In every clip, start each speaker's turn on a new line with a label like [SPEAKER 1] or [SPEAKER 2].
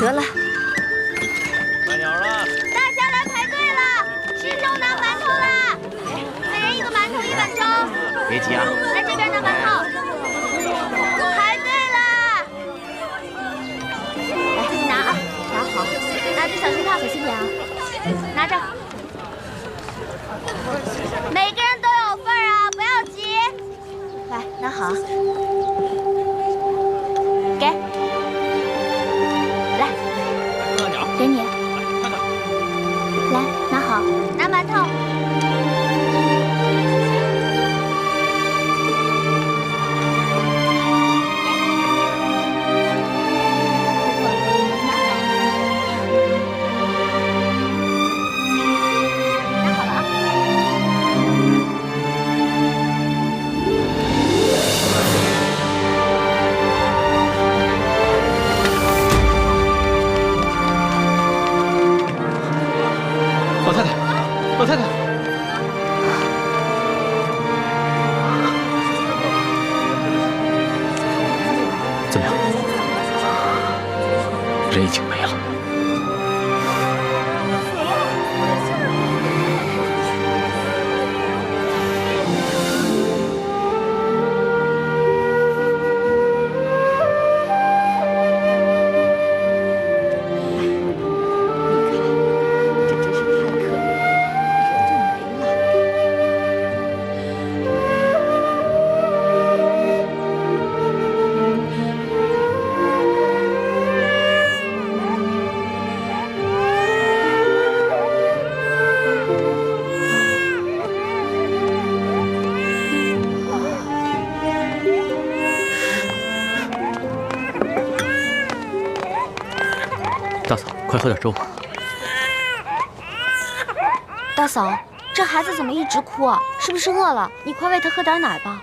[SPEAKER 1] 得了，
[SPEAKER 2] 快点了！
[SPEAKER 3] 大家来排队了，师兄拿馒头啦！每人一个馒头，1碗粥。
[SPEAKER 2] 别急啊，
[SPEAKER 3] 来这边拿馒头。排队啦！来，自己拿啊，拿好，拿着小心烫，小心点啊。拿着，每个人都有份儿啊，不要急。来，拿好。给。来，
[SPEAKER 2] 慢点，
[SPEAKER 3] 给你。
[SPEAKER 2] 快点。
[SPEAKER 3] 来，拿好，拿馒头。拿好了啊。
[SPEAKER 2] 老太太，老太太，怎么样？人已经没了。大嫂，快喝点粥。
[SPEAKER 3] 大嫂，这孩子怎么一直哭啊？是不是饿了？你快喂他喝点奶吧。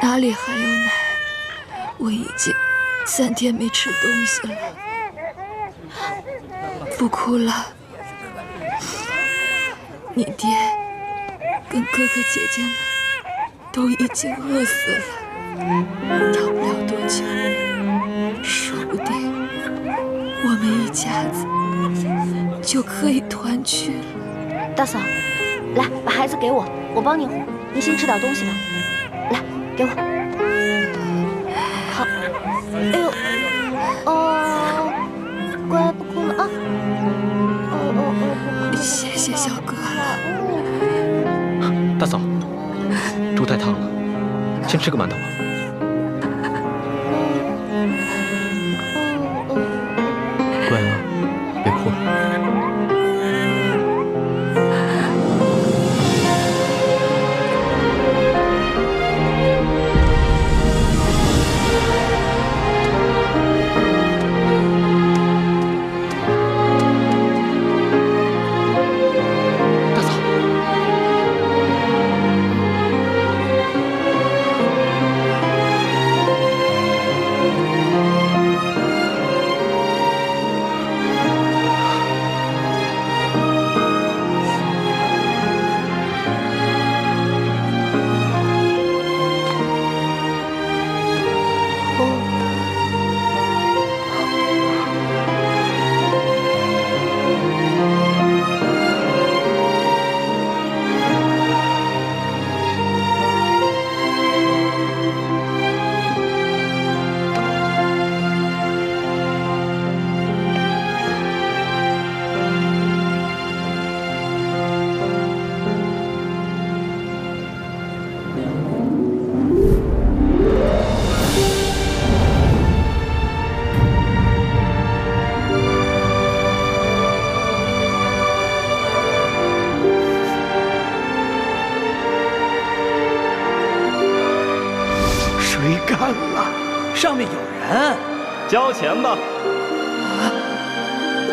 [SPEAKER 1] 哪里还有奶？我已经3天没吃东西了。不哭了，你爹跟哥哥姐姐们都已经饿死了，到不了多久，说不定我们一家子就可以团聚了。
[SPEAKER 3] 大嫂，来，把孩子给我，我帮你哄。你先吃点东西吧。来，给我。好。哎呦，哦，乖，不哭了啊。不哭。
[SPEAKER 1] 谢谢小哥了。
[SPEAKER 2] 大嫂，粥太烫了，先吃个馒头吧。乖啊，别哭了。大嫂，
[SPEAKER 4] 水干了，上面有人。
[SPEAKER 2] 交钱吧。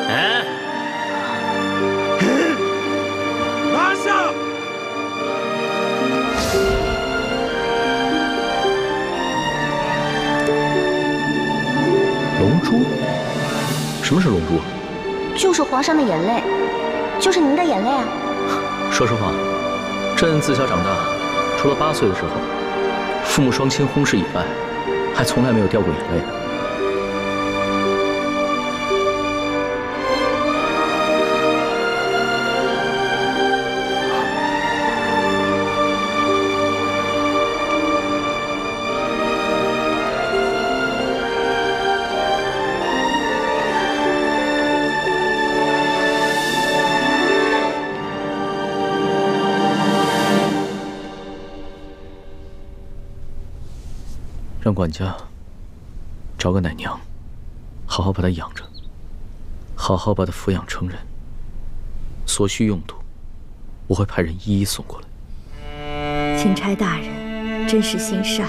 [SPEAKER 2] 哎，
[SPEAKER 4] 拿下！
[SPEAKER 2] 龙珠？什么是龙珠？
[SPEAKER 3] 就是皇上的眼泪，就是您的眼泪啊。
[SPEAKER 2] 说实话，朕自小长大，除了8岁的时候，父母双亲轰尸以外，还从来没有掉过眼泪。让管家找个奶娘，好好把她养着，好好把她抚养成人。所需用途，我会派人一一送过来。
[SPEAKER 5] 钦差大人真是心善。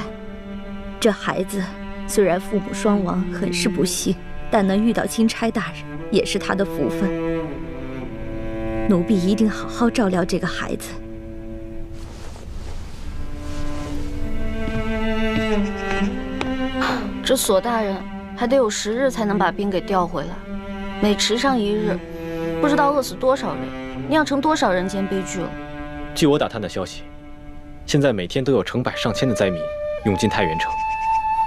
[SPEAKER 5] 这孩子虽然父母双亡，很是不幸，但能遇到钦差大人，也是他的福分。奴婢一定好好照料这个孩子。
[SPEAKER 3] 这索大人还得有10日才能把兵给调回来，每迟上1日，不知道饿死多少人，酿成多少人间悲剧了。
[SPEAKER 6] 据我打探的消息，现在每天都有成百上千的灾民涌进太原城，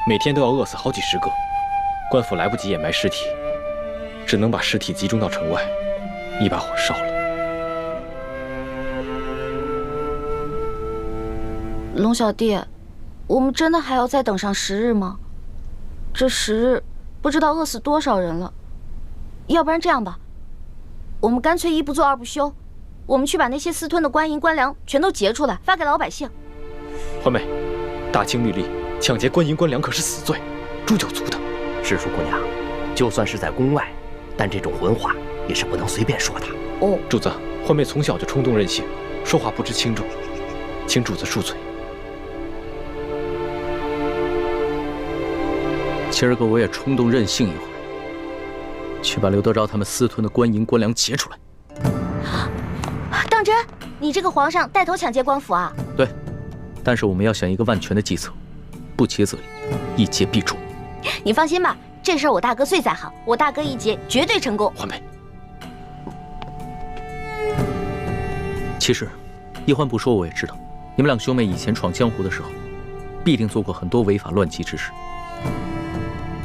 [SPEAKER 6] 每天都要饿死好几10个。官府来不及掩埋尸体，只能把尸体集中到城外，一把火烧了。
[SPEAKER 3] 龙小弟，我们真的还要再等上10日吗？这10日不知道饿死多少人了。要不然这样吧，我们干脆一不做二不休，我们去把那些私吞的官银官粮全都劫出来，发给老百姓。
[SPEAKER 6] 环妹，大清律例，抢劫官银官粮可是死罪，诛九族的。
[SPEAKER 7] 师叔姑娘，就算是在宫外，但这种混话也是不能随便说的。
[SPEAKER 3] 哦，
[SPEAKER 6] 主子，环妹从小就冲动任性，说话不知轻重，请主子恕罪。
[SPEAKER 2] 今儿个我也冲动任性一回，去把刘德昭他们私吞的官银官粮劫出来。
[SPEAKER 3] 当真？你这个皇上带头抢劫官府啊？
[SPEAKER 2] 对，但是我们要想一个万全的计策，不劫则已，一劫必中。
[SPEAKER 3] 你放心吧，这事儿我大哥最在行，我大哥一劫绝对成功。
[SPEAKER 6] 环妹，
[SPEAKER 2] 其实一欢不说我也知道，你们两兄妹以前闯江湖的时候，必定做过很多违法乱纪之事。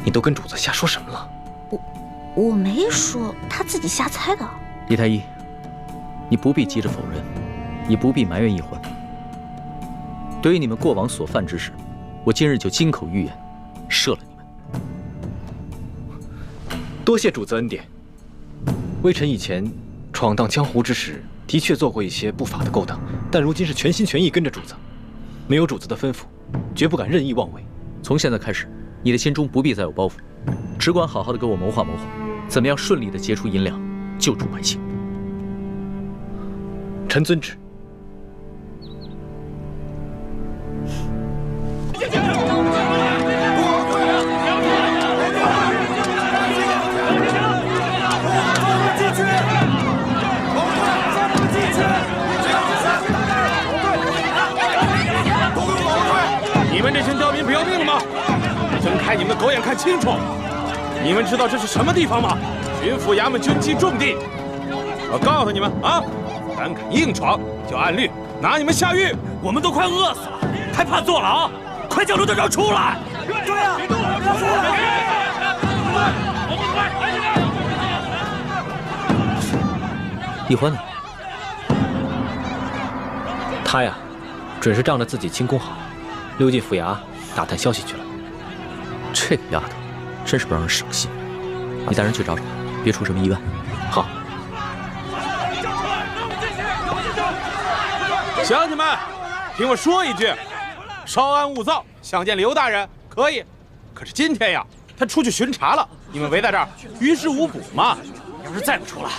[SPEAKER 6] 你都跟主子瞎说什么了？
[SPEAKER 3] 我没说，他自己瞎猜的。
[SPEAKER 2] 李太医，你不必急着否认，也不必埋怨一欢。对于你们过往所犯之事，我今日就金口玉言，赦了你们。
[SPEAKER 6] 多谢主子恩典。微臣以前闯荡江湖之时，的确做过一些不法的勾当，但如今是全心全意跟着主子，没有主子的吩咐，绝不敢任意妄为。
[SPEAKER 2] 从现在开始，你的心中不必再有包袱，只管好好的给我谋划谋划，怎么样顺利的劫出银两，救助百姓。
[SPEAKER 6] 臣遵旨。
[SPEAKER 8] 你们这群刁民不要命了吗？睁开你们的狗眼看清楚！你们知道这是什么地方吗？巡抚衙门军机重地。我告诉你们啊，胆敢硬闯，就按律拿你们下狱。我们都快饿死了，还怕坐牢？快叫刘德昭出来！对呀，别动，不要出来！
[SPEAKER 2] 一欢呢？
[SPEAKER 6] 他呀，准是仗着自己轻功好，溜进府衙打探消息去了。
[SPEAKER 2] 这个丫头，真是不让人省心。你带人去找找，别出什么意外。
[SPEAKER 6] 好。
[SPEAKER 8] 乡亲们，听我说一句，稍安勿躁。想见刘大人可以，可是今天呀，他出去巡查了，你们围在这儿于事无补嘛。要是再不出来，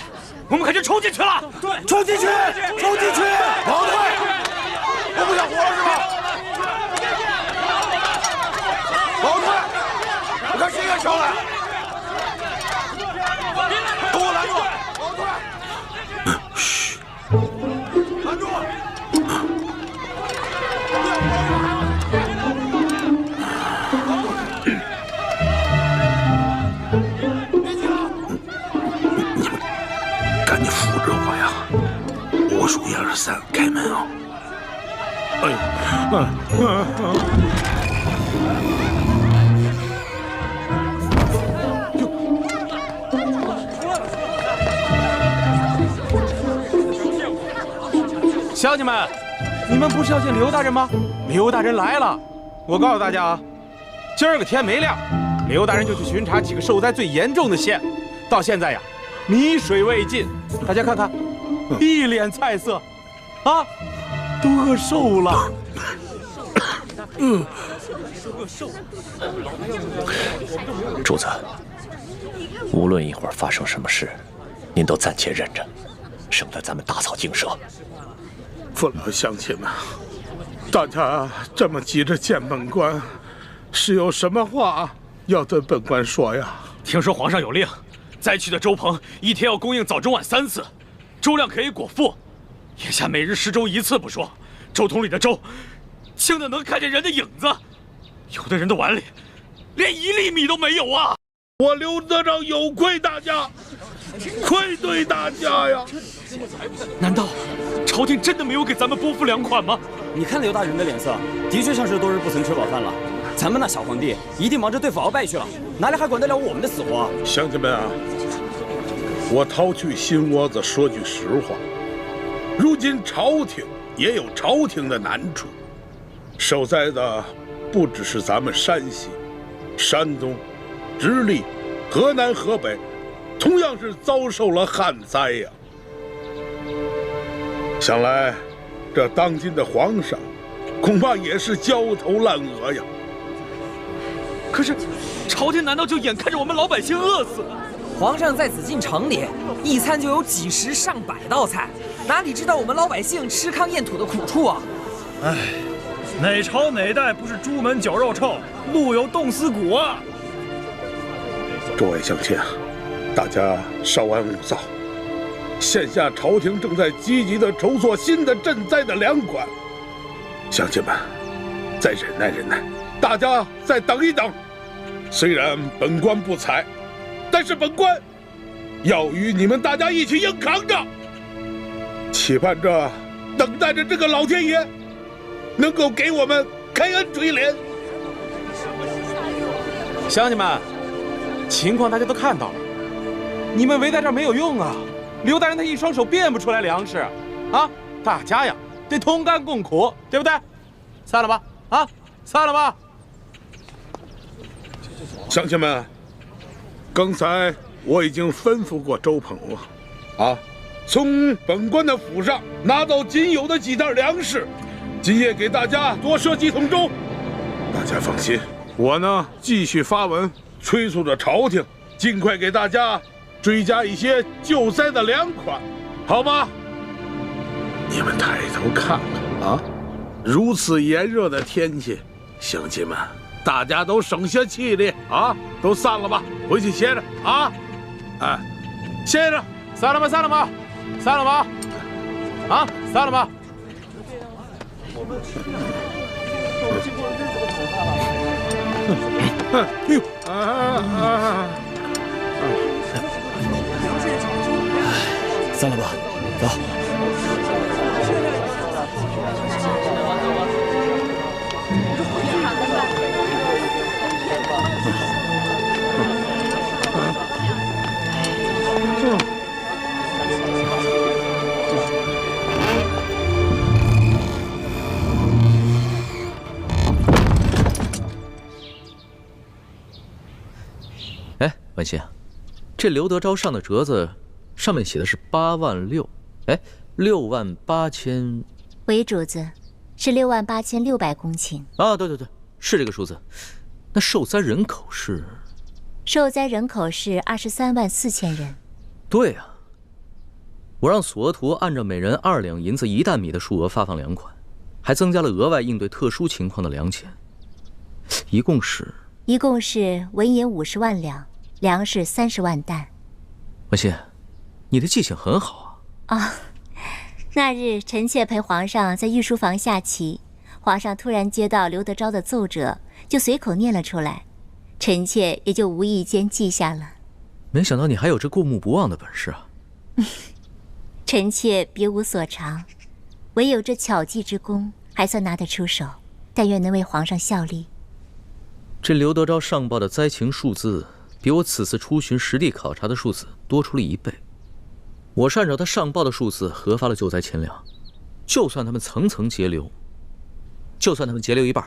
[SPEAKER 8] 我们可就冲进去了。对，冲进去，冲进去！王队，我不想活了是吧？王队，我看谁敢上来？给我拦住！王队，嘘，拦住！
[SPEAKER 9] 赶紧扶着我呀！我数1、2、3，开门啊！
[SPEAKER 8] 乡亲们，你们不是要见刘大人吗？刘大人来了！我告诉大家啊，今儿个天没亮，刘大人就去巡查几个受灾最严重的县，到现在呀，米水未进。大家看看，一脸菜色，啊！都饿瘦了。
[SPEAKER 7] 主子，无论一会儿发生什么事，您都暂且忍着，省得咱们大草惊蛇。
[SPEAKER 9] 父老乡亲们，大家这么急着见本官，是有什么话要对本官说呀？
[SPEAKER 10] 听说皇上有令，灾区的粥棚一天要供应早中晚3次，粥量可以果腹。眼下每日食粥1次不说，粥桶里的粥清的能看见人的影子，有的人的碗里连1粒米都没有啊！
[SPEAKER 9] 我刘德昭有愧大家，愧对大家呀！
[SPEAKER 10] 难道朝廷真的没有给咱们拨付粮款吗？
[SPEAKER 11] 你看刘大人的脸色，的确像是多日不曾吃饱饭了。咱们那小皇帝一定忙着对付鳌拜去了，哪里还管得了我们的死活？
[SPEAKER 9] 乡亲们啊，我掏去心窝子说句实话，如今朝廷也有朝廷的难处，受灾的不只是咱们山西、山东、直隶、河南、河北，同样是遭受了旱灾呀。想来，这当今的皇上恐怕也是焦头烂额呀。
[SPEAKER 10] 可是，朝廷难道就眼看着我们老百姓饿死？
[SPEAKER 12] 皇上在紫禁城里，一餐就有几十上百道菜，哪里知道我们老百姓吃糠咽土的苦处啊！
[SPEAKER 13] 唉，哪朝哪代不是朱门酒肉臭，路有冻死骨啊！
[SPEAKER 9] 诸位乡亲啊，大家稍安勿躁。现下朝廷正在积极地筹措新的赈灾的粮款，乡亲们，再忍耐忍耐，大家再等一等。虽然本官不才，但是本官要与你们大家一起硬扛着，期盼着、等待着这个老天爷能够给我们开恩垂怜。
[SPEAKER 8] 乡亲们，情况大家都看到了，你们围在这儿没有用啊！刘大人他一双手变不出来粮食，啊，大家呀得同甘共苦，对不对？散了吧，啊，散了吧。
[SPEAKER 9] 乡亲们，刚才我已经吩咐过周鹏了，啊，从本官的府上拿到仅有的几袋粮食，今夜给大家多赊几桶粥。大家放心，我呢继续发文催促着朝廷，尽快给大家追加一些救灾的粮款，好吗？你们抬头看看啊，如此炎热的天气，乡亲们，大家都省下气力啊，都散了吧，回去歇着啊！哎，歇着，
[SPEAKER 8] 散了吧，散了吧，散了吧，啊，散了吧。
[SPEAKER 9] 哎呦啊！
[SPEAKER 11] 散了吧，走。
[SPEAKER 2] 哎，文心啊，这刘德昭上的折子上面写的是8万6，哎，6万8千。
[SPEAKER 3] 韦主子，是6万8600公顷。
[SPEAKER 2] 啊，对对对，是这个数字。那受灾人口是？
[SPEAKER 3] 受灾人口是23万4千人。
[SPEAKER 2] 对啊，我让索额图按照每人2两银子1担米的数额发放粮款，还增加了额外应对特殊情况的粮钱，一共是
[SPEAKER 3] 文银50万两，粮食30万担。
[SPEAKER 2] 文心，你的记性很好啊！
[SPEAKER 3] 啊，那日臣妾陪皇上在御书房下棋，皇上突然接到刘德昭的奏折，就随口念了出来，臣妾也就无意间记下了。
[SPEAKER 2] 没想到你还有这过目不忘的本事啊！
[SPEAKER 3] 臣妾别无所长，唯有这巧记之功，还算拿得出手。但愿能为皇上效力。
[SPEAKER 2] 这刘德昭上报的灾情数字，比我此次出巡实地考察的数字多出了1倍。我是按照他上报的数字核发了救灾钱粮，就算他们层层截留，就算他们截留一半，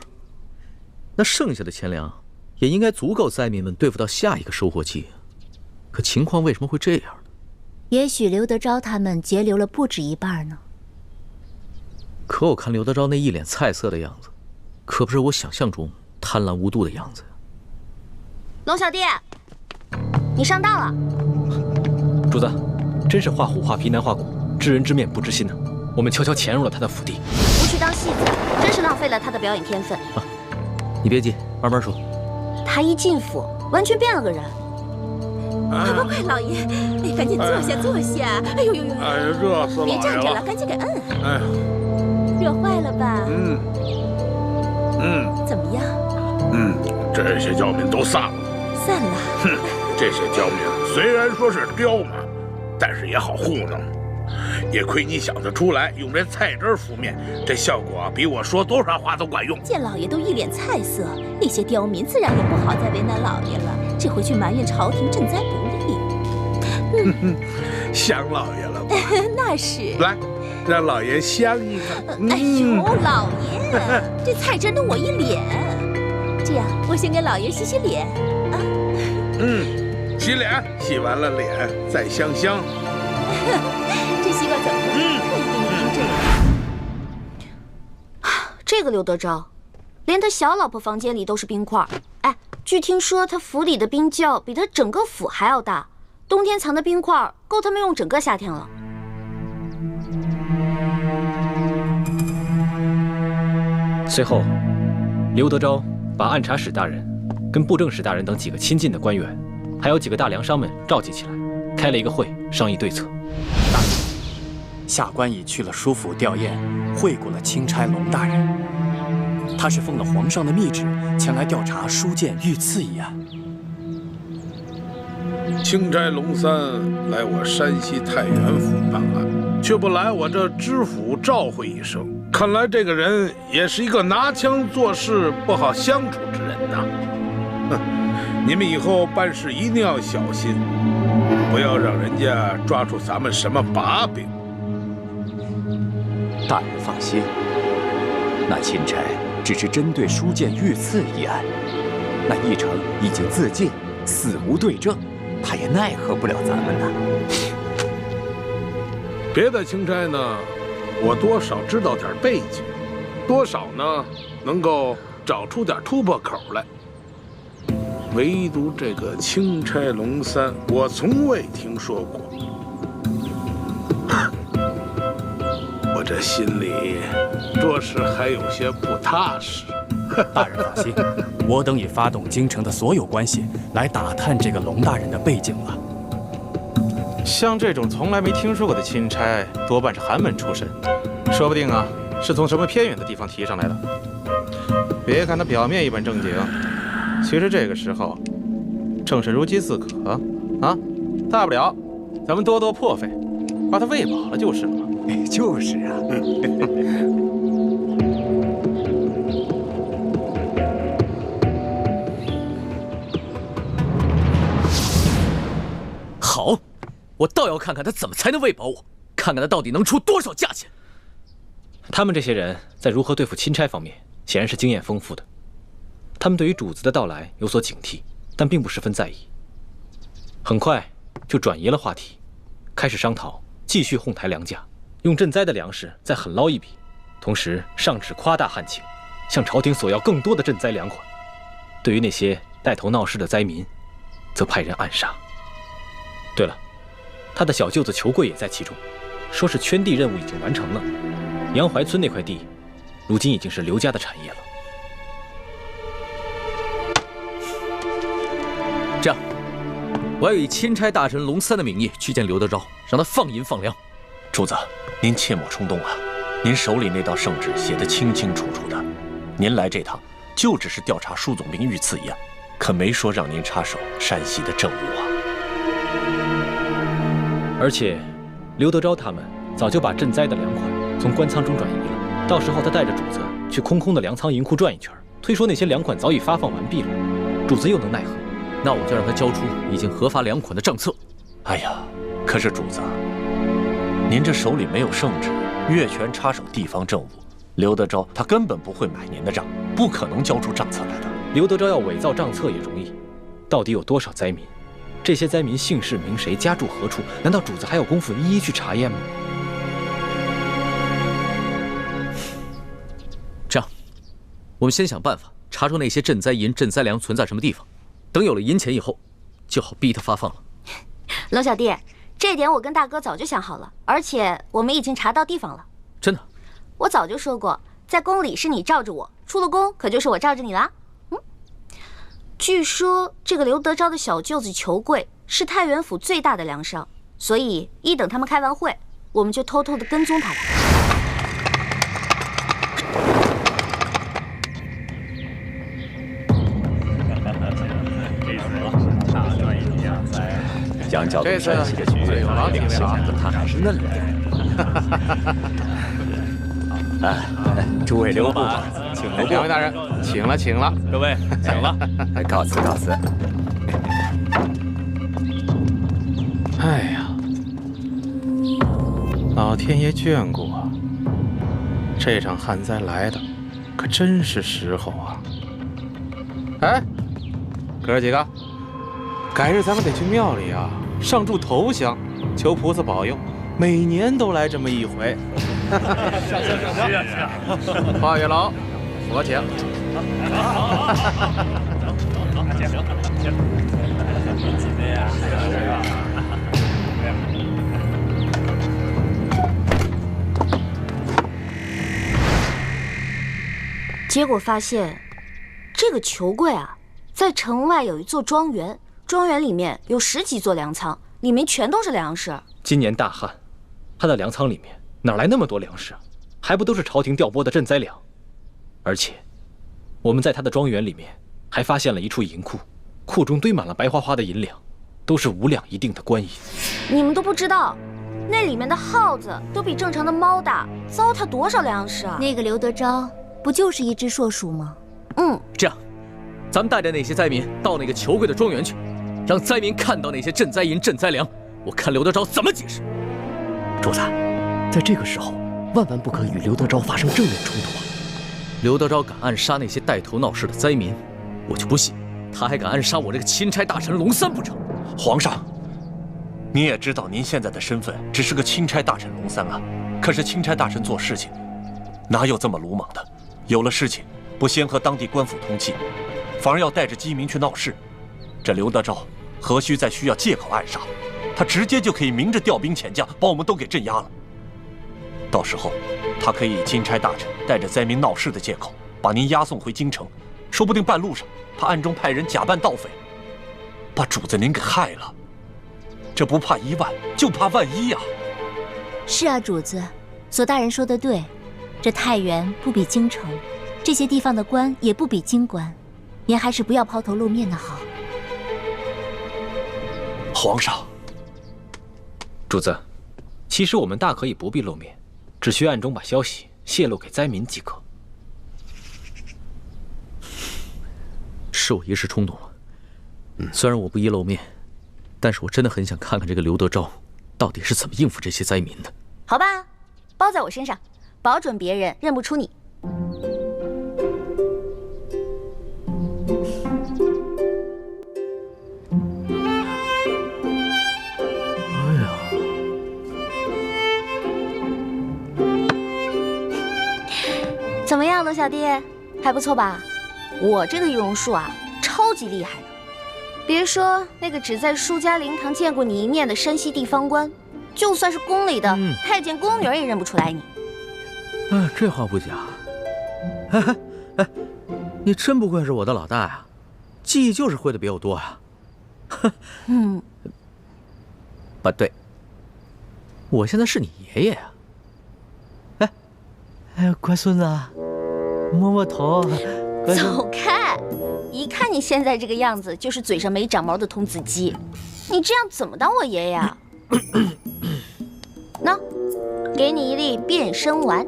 [SPEAKER 2] 那剩下的钱粮也应该足够灾民们对付到下一个收获季。可情况为什么会这样呢？
[SPEAKER 3] 也许刘德昭他们截留了不止一半呢。
[SPEAKER 2] 可我看刘德昭那一脸菜色的样子，可不是我想象中贪婪无度的样子呀。
[SPEAKER 3] 龙小弟，你上当了。
[SPEAKER 6] 主子，真是画虎画皮难画骨，知人知面不知心呢。我们悄悄潜入了他的府邸，
[SPEAKER 3] 不去当戏子，真是浪费了他的表演天分。
[SPEAKER 2] 你别急，慢慢说。
[SPEAKER 3] 他一进府，完全变了个人。
[SPEAKER 5] 快，老爷，哎，赶紧坐下，坐下。哎呦呦呦！
[SPEAKER 9] 哎呀，热死老爷了！
[SPEAKER 5] 别站着了，赶紧给摁。
[SPEAKER 9] 哎呀，
[SPEAKER 5] 热坏了吧？怎么样？
[SPEAKER 9] 这些刁民都散了。
[SPEAKER 5] 散了。
[SPEAKER 9] 哼，这些刁民虽然说是刁蛮，但是也好糊弄。也亏你想得出来，用这菜汁敷面，这效果比我说多少话都管用。
[SPEAKER 5] 见老爷都一脸菜色，那些刁民自然也不好再为难老爷了。这回去埋怨朝廷赈灾不利。
[SPEAKER 9] 想老爷了吧？
[SPEAKER 5] 那是。
[SPEAKER 9] 来，让老爷香一个。
[SPEAKER 5] 哎呦，老爷，这菜汁弄我一脸。这样，我先给老爷洗洗脸啊。
[SPEAKER 9] 洗脸，洗完了脸再香香。
[SPEAKER 5] 这西瓜怎么了？特意给你冰这个。
[SPEAKER 3] 这个刘德昭，连他小老婆房间里都是冰块。哎，据听说他府里的冰窖比他整个府还要大，冬天藏的冰块够他们用整个夏天了。
[SPEAKER 6] 随后，刘德昭把按察使大人、跟布政使大人等几个亲近的官员，还有几个大粮商们召集起来，开了一个会，商议对策。
[SPEAKER 14] 大人，下官已去了书府吊唁，会过了钦差龙大人。他是奉了皇上的密旨，前来调查书剑遇刺一案。
[SPEAKER 9] 钦差龙三来我山西太原府办案，却不来我这知府召会一声。看来这个人也是一个拿枪做事不好相处之人呐。哼，你们以后办事一定要小心，不要让人家抓住咱们什么把柄。
[SPEAKER 14] 大人放心，那钦差只是针对书剑遇刺一案，那义成已经自尽，死无对证，他也奈何不了咱们呐。
[SPEAKER 9] 别的钦差呢，我多少知道点背景，多少呢能够找出点突破口来。唯独这个钦差龙三，我从未听说过。我这心里着实还有些不踏实。
[SPEAKER 14] 大人放心，我等已发动京城的所有关系来打探这个龙大人的背景了。
[SPEAKER 10] 像这种从来没听说过的钦差，多半是寒门出身，说不定啊是从什么偏远的地方提上来的。别看他表面一本正经，其实这个时候正是如饥似渴啊！大不了咱们多多破费，把他喂饱了就是了嘛。
[SPEAKER 14] 就是啊。
[SPEAKER 2] 好，我倒要看看他怎么才能喂饱我，看看他到底能出多少价钱。
[SPEAKER 6] 他们这些人在如何对付钦差方面，显然是经验丰富的。他们对于主子的到来有所警惕，但并不十分在意。很快就转移了话题，开始商讨继续哄抬粮价，用赈灾的粮食再狠捞一笔，同时上旨夸大旱情，向朝廷索要更多的赈灾粮款。对于那些带头闹事的灾民，则派人暗杀。对了，他的小舅子裘贵也在其中，说是圈地任务已经完成了，杨怀村那块地，如今已经是刘家的产业了。
[SPEAKER 2] 这样，我要以钦差大臣龙三的名义去见刘德昭，让他放银放粮。
[SPEAKER 7] 主子，您切莫冲动啊！您手里那道圣旨写得清清楚楚的，您来这趟就只是调查舒总兵遇刺一案，可没说让您插手山西的政务啊。
[SPEAKER 6] 而且，刘德昭他们早就把赈灾的粮款从官仓中转移了，到时候他带着主子去空空的粮仓银库转一圈，推说那些粮款早已发放完毕了，主子又能奈何？
[SPEAKER 2] 那我就让他交出已经核发粮款的账册。
[SPEAKER 7] 哎呀，可是主子，您这手里没有圣旨，越权插手地方政务，刘德昭他根本不会买您的账，不可能交出账册来的。
[SPEAKER 6] 刘德昭要伪造账册也容易，到底有多少灾民？这些灾民姓氏名谁，家住何处？难道主子还有功夫一一去查验吗？
[SPEAKER 2] 我们先想办法查出那些赈灾银、赈灾粮存在什么地方，等有了银钱以后，就好逼他发放了。
[SPEAKER 3] 龙小弟，这点我跟大哥早就想好了，而且我们已经查到地方了。
[SPEAKER 2] 真的？
[SPEAKER 3] 我早就说过，在宫里是你罩着我，出了宫可就是我罩着你啦。据说这个刘德昭的小舅子裘贵是太原府最大的粮商，所以一等他们开完会，我们就偷偷的跟踪他来。
[SPEAKER 14] 将角度山西的局势领显得他还是嫩了点。诸位留步，请留步。
[SPEAKER 8] 两位大人，请了，请了。
[SPEAKER 6] 各位，请了。
[SPEAKER 14] 告辞，告辞。
[SPEAKER 8] 哎呀，老天爷眷顾啊！这场旱灾来的可真是时候啊！哎，哥儿几个，改日咱们得去庙里啊，上柱头香，求菩萨保佑，每年都来这么一回。华月楼，我请。
[SPEAKER 3] 结果发现，这个裘贵啊，在城外有一座庄园，庄园里面有10几座粮仓，里面全都是粮食。
[SPEAKER 6] 今年大旱，他的粮仓里面哪来那么多粮食？还不都是朝廷调拨的赈灾粮？而且，我们在他的庄园里面还发现了一处银库，库中堆满了白花花的银两，都是5两一锭的官银。
[SPEAKER 3] 你们都不知道，那里面的耗子都比正常的猫大，糟蹋多少粮食啊！
[SPEAKER 5] 那个刘德昭不就是一只硕鼠吗？
[SPEAKER 2] 这样，咱们带着那些灾民到那个裘贵的庄园去，让灾民看到那些赈灾银、赈灾粮，我看刘德昭怎么解释。
[SPEAKER 15] 主子，在这个时候，万万不可与刘德昭发生正面冲突啊！
[SPEAKER 2] 刘德昭敢暗杀那些带头闹事的灾民，我就不信他还敢暗杀我这个钦差大臣龙三不成。
[SPEAKER 7] 皇上，你也知道您现在的身份只是个钦差大臣龙三啊，可是钦差大臣做事情哪有这么鲁莽的？有了事情不先和当地官府通气，反而要带着饥民去闹事，这刘德昭何须再需要借口暗杀？他直接就可以明着调兵遣将，把我们都给镇压了。到时候，他可以以钦差大臣带着灾民闹事的借口，把您押送回京城，说不定半路上他暗中派人假扮盗匪，把主子您给害了。这不怕1万，就怕万一呀！
[SPEAKER 5] 是啊，主子，左大人说的对，这太原不比京城，这些地方的官也不比京官，您还是不要抛头露面的好。
[SPEAKER 7] 皇上，
[SPEAKER 6] 主子，其实我们大可以不必露面，只需暗中把消息泄露给灾民即可。
[SPEAKER 2] 是我一时冲动了。虽然我不宜露面，但是我真的很想看看这个刘德昭到底是怎么应付这些灾民的。
[SPEAKER 3] 好吧，包在我身上，保准别人认不出你。怎么样，罗小弟，还不错吧？我这个易容术啊，超级厉害的。别说那个只在舒家灵堂见过你一面的山西地方官，就算是宫里的太监宫女也认不出来你。
[SPEAKER 2] 这话不假。哎，你真不愧是我的老大呀，记忆就是会的比我多呀。不对，我现在是你爷爷呀。
[SPEAKER 15] 乖孙子，摸摸头。
[SPEAKER 3] 走开！一看你现在这个样子，就是嘴上没长毛的童子鸡。你这样怎么当我爷爷啊？喏，给你一粒变声丸，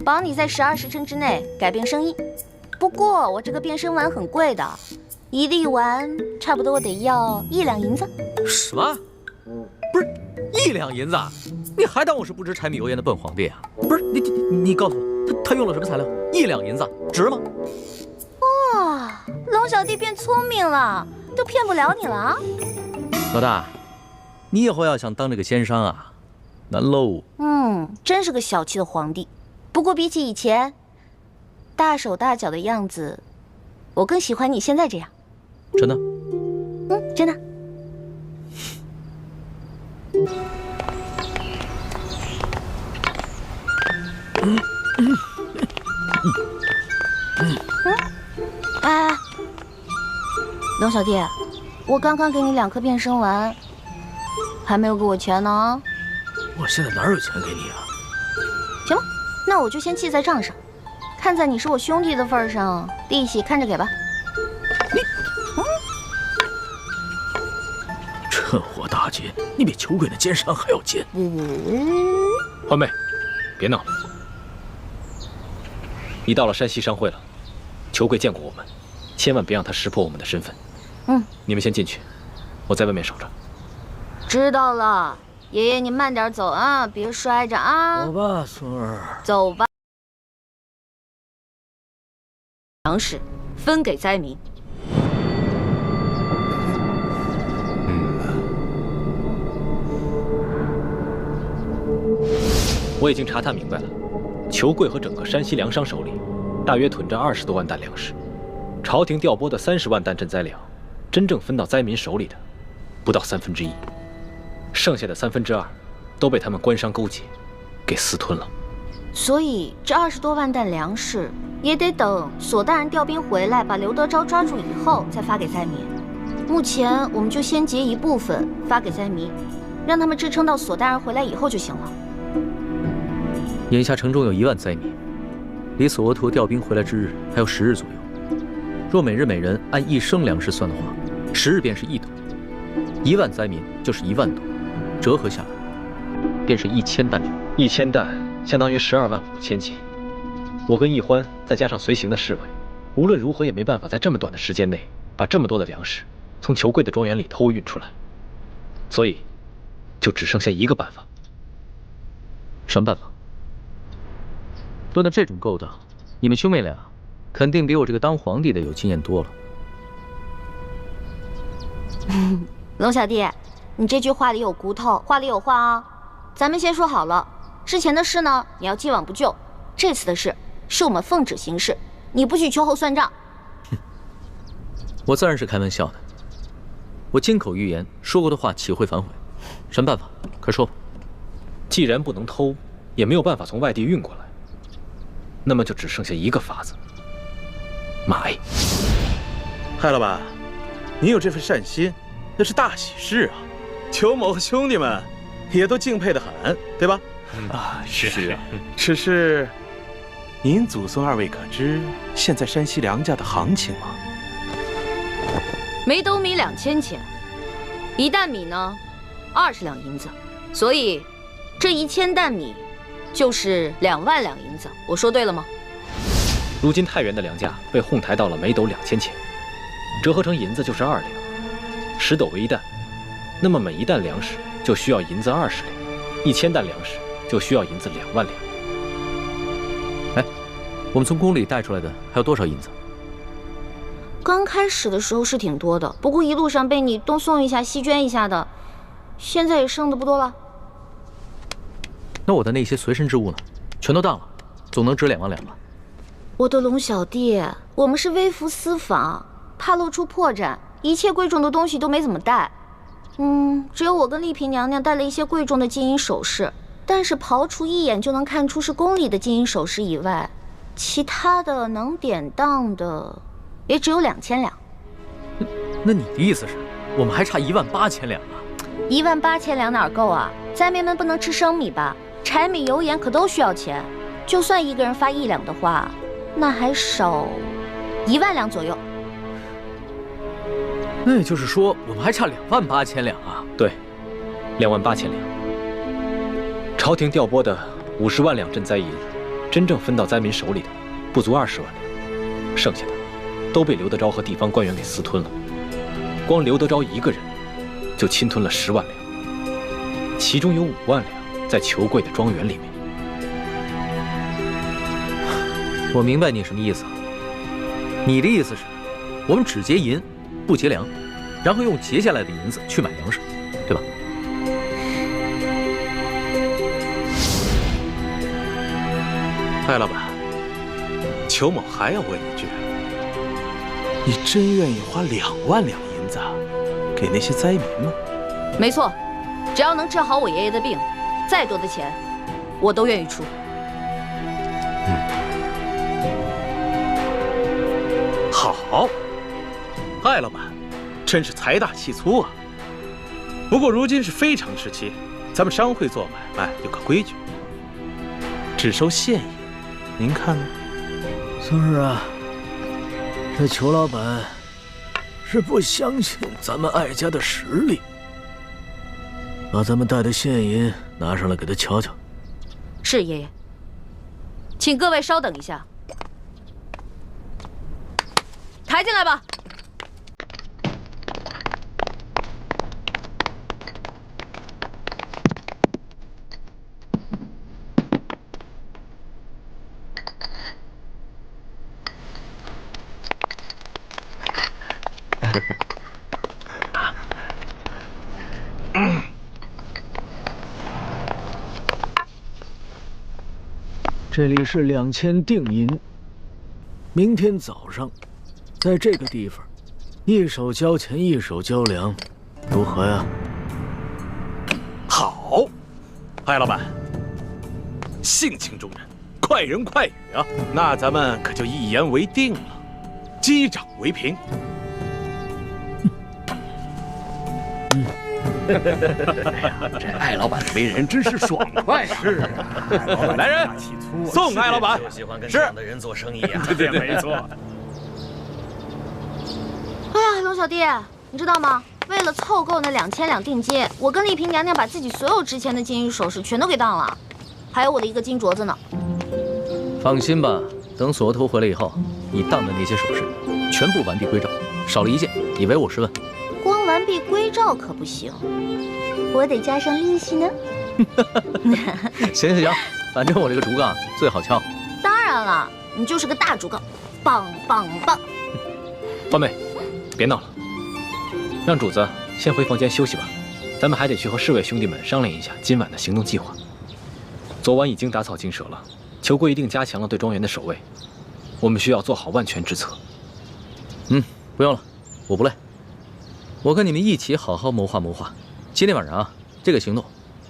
[SPEAKER 3] 保你在12时辰之内改变声音。不过我这个变声丸很贵的，一粒丸差不多得要1两银子。
[SPEAKER 2] 什么？不是1两银子？你还当我是不知柴米油盐的笨皇帝啊？不是你告诉我，他用了什么材料？1两银子值吗？
[SPEAKER 3] 哇，龙小弟变聪明了，都骗不了你了啊！
[SPEAKER 2] 老大，你以后要想当这个仙商啊，难喽。
[SPEAKER 3] 真是个小气的皇帝。不过比起以前，大手大脚的样子，我更喜欢你现在这样。
[SPEAKER 2] 真的？
[SPEAKER 3] 嗯，真的。哎，龙小弟，我刚刚给你2颗变身丸，还没有给我钱呢。
[SPEAKER 10] 我现在哪有钱给你啊？
[SPEAKER 3] 行吧，那我就先记在账上，看在你是我兄弟的份上，利息看着给吧。
[SPEAKER 10] 趁火打劫，你比球鬼的奸商还要奸。
[SPEAKER 6] 欢妹，别闹了。你到了山西商会了，球贵见过我们，千万别让他识破我们的身份。你们先进去，我在外面守着。
[SPEAKER 3] 知道了，爷爷你慢点走啊，别摔着啊。
[SPEAKER 10] 走吧，孙儿。
[SPEAKER 3] 走吧。粮食分给灾民。
[SPEAKER 6] 我已经查探明白了，裘贵和整个山西粮商手里，大约囤着20多万担粮食。朝廷调拨的30万担赈灾粮，真正分到灾民手里的，不到1/3，剩下的2/3都被他们官商勾结，给私吞了。
[SPEAKER 3] 所以这20多万担粮食，也得等索大人调兵回来，把刘德昭抓住以后，再发给灾民。目前我们就先结一部分发给灾民，让他们支撑到索大人回来以后就行了。
[SPEAKER 2] 眼下城中有1万灾民，离索额图调兵回来之日还有10日左右。若每日每人按1升粮食算的话，10日便是1斗，1万灾民就是1万斗，折合下来便是1000担粮。
[SPEAKER 6] 1000担相当于12万5千斤。我跟易欢再加上随行的侍卫，无论如何也没办法在这么短的时间内把这么多的粮食从裘贵的庄园里偷运出来，所以就只剩下一个办法。
[SPEAKER 2] 什么办法？论到这种勾当，你们兄妹俩肯定比我这个当皇帝的有经验多了。
[SPEAKER 3] 龙小弟，你这句话里有骨头，话里有话啊。咱们先说好了，之前的事呢，你要既往不咎。这次的事是我们奉旨行事，你不许秋后算账。
[SPEAKER 2] 我自然是开玩笑的。我金口玉言说过的话，岂会反悔？什么办法？快说吧。
[SPEAKER 6] 既然不能偷，也没有办法从外地运过来，那么就只剩下一个法子：买。
[SPEAKER 16] 嗨，老板，您有这份善心，那是大喜事啊！裘某和兄弟们也都敬佩得很，对吧？
[SPEAKER 10] 是啊。
[SPEAKER 16] 只是，您祖孙2位可知现在山西粮价的行情吗？
[SPEAKER 3] 每斗米2000钱，1担米呢20两银子，所以这1000担米就是2万两银子。我说对了吗？
[SPEAKER 6] 如今太原的粮价被哄抬到了每斗2000钱，折合成银子就是2两，10斗为1担，那么每1担粮食就需要银子20两，1000担粮食就需要银子2万两。
[SPEAKER 2] 哎，我们从宫里带出来的还有多少银子？
[SPEAKER 3] 刚开始的时候是挺多的，不过一路上被你东送一下西捐一下的，现在也剩的不多了。
[SPEAKER 2] 那我的那些随身之物呢？全都当了，总能值2万两吧？
[SPEAKER 3] 我的龙小弟，我们是微服私访，怕露出破绽，一切贵重的东西都没怎么带。只有我跟丽嫔娘娘带了一些贵重的金银首饰，但是刨除一眼就能看出是宫里的金银首饰以外，其他的能典当的也只有2000两。
[SPEAKER 2] 那你的意思是，我们还差18000两啊
[SPEAKER 3] ？18000两哪够啊？灾民们不能吃生米吧？柴米油盐可都需要钱，就算一个人发1两的话，那还少1万两左右。
[SPEAKER 2] 那也就是说，我们还差28000两啊？
[SPEAKER 6] 对，28000两。朝廷调拨的50万两赈灾银，真正分到灾民手里的不足20万两，剩下的都被刘德昭和地方官员给私吞了。光刘德昭一个人就侵吞了10万两，其中有5万两在裘贵的庄园里面。
[SPEAKER 2] 我明白你什么意思。你的意思是，我们只结银，不结粮，然后用结下来的银子去买粮食，对吧？
[SPEAKER 16] 嗨，老板，裘某还要问一句：你真愿意花2万两银子给那些灾民吗？
[SPEAKER 3] 没错，只要能治好我爷爷的病，再多的钱我都愿意出。
[SPEAKER 16] 好，艾老板，真是财大气粗啊。不过如今是非常时期，咱们商会做买卖有个规矩，只收现银，您看呢？
[SPEAKER 15] 孙儿啊，这裘老板是不相信咱们艾家的实力，把咱们带的现银拿上来给他瞧瞧。
[SPEAKER 3] 是爷爷，请各位稍等一下，抬进来吧。
[SPEAKER 15] 这里是2000定银，明天早上，在这个地方，一手交钱一手交粮，如何呀？
[SPEAKER 16] 好，艾老板，性情中人，快人快语啊！那咱们可就一言为定了，击掌为凭。
[SPEAKER 15] 这艾老板的为人真是爽快啊！
[SPEAKER 16] 是啊，来人，送艾老板。
[SPEAKER 15] 就喜欢跟这样的人做生意啊！
[SPEAKER 16] 对，没错。
[SPEAKER 3] 哎呀，龙小弟，你知道吗？为了凑够那2000两定金，我跟丽萍娘娘把自己所有值钱的金银首饰全都给当了，还有我的一个金镯子呢。
[SPEAKER 2] 放心吧，等锁头回来以后，你当的那些首饰全部完璧归赵，少了一件，你唯我是问。
[SPEAKER 3] 光完璧归赵可不行，我得加上利息呢。
[SPEAKER 2] 行，反正我这个竹杠最好敲。
[SPEAKER 3] 当然了，你就是个大竹杠，棒棒棒！
[SPEAKER 6] 欢妹，别闹了，让主子先回房间休息吧。咱们还得去和侍卫兄弟们商量一下今晚的行动计划。昨晚已经打草惊蛇了，裘贵一定加强了对庄园的守卫，我们需要做好万全之策。
[SPEAKER 2] 不用了，我不累。我跟你们一起好好谋划谋划。今天晚上啊，这个行动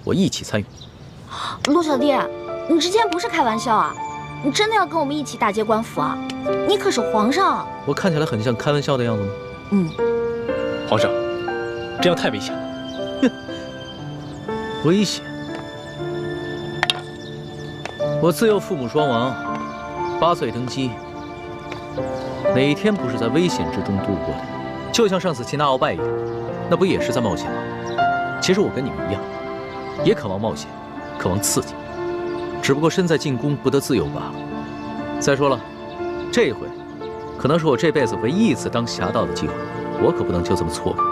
[SPEAKER 2] 我一起参与。
[SPEAKER 3] 陆小弟，你之前不是开玩笑啊？你真的要跟我们一起打劫官府啊？你可是皇上。
[SPEAKER 2] 我看起来很像开玩笑的样子吗？
[SPEAKER 6] 皇上，这样太危险了。
[SPEAKER 2] 危险？我自幼父母双亡，8岁登基，哪一天不是在危险之中度过的？就像上次擒拿鳌拜一样，那不也是在冒险吗？其实我跟你们一样，也渴望冒险，渴望刺激，只不过身在禁宫不得自由罢了。再说了，这回可能是我这辈子唯一一次当侠盗的机会，我可不能就这么错过。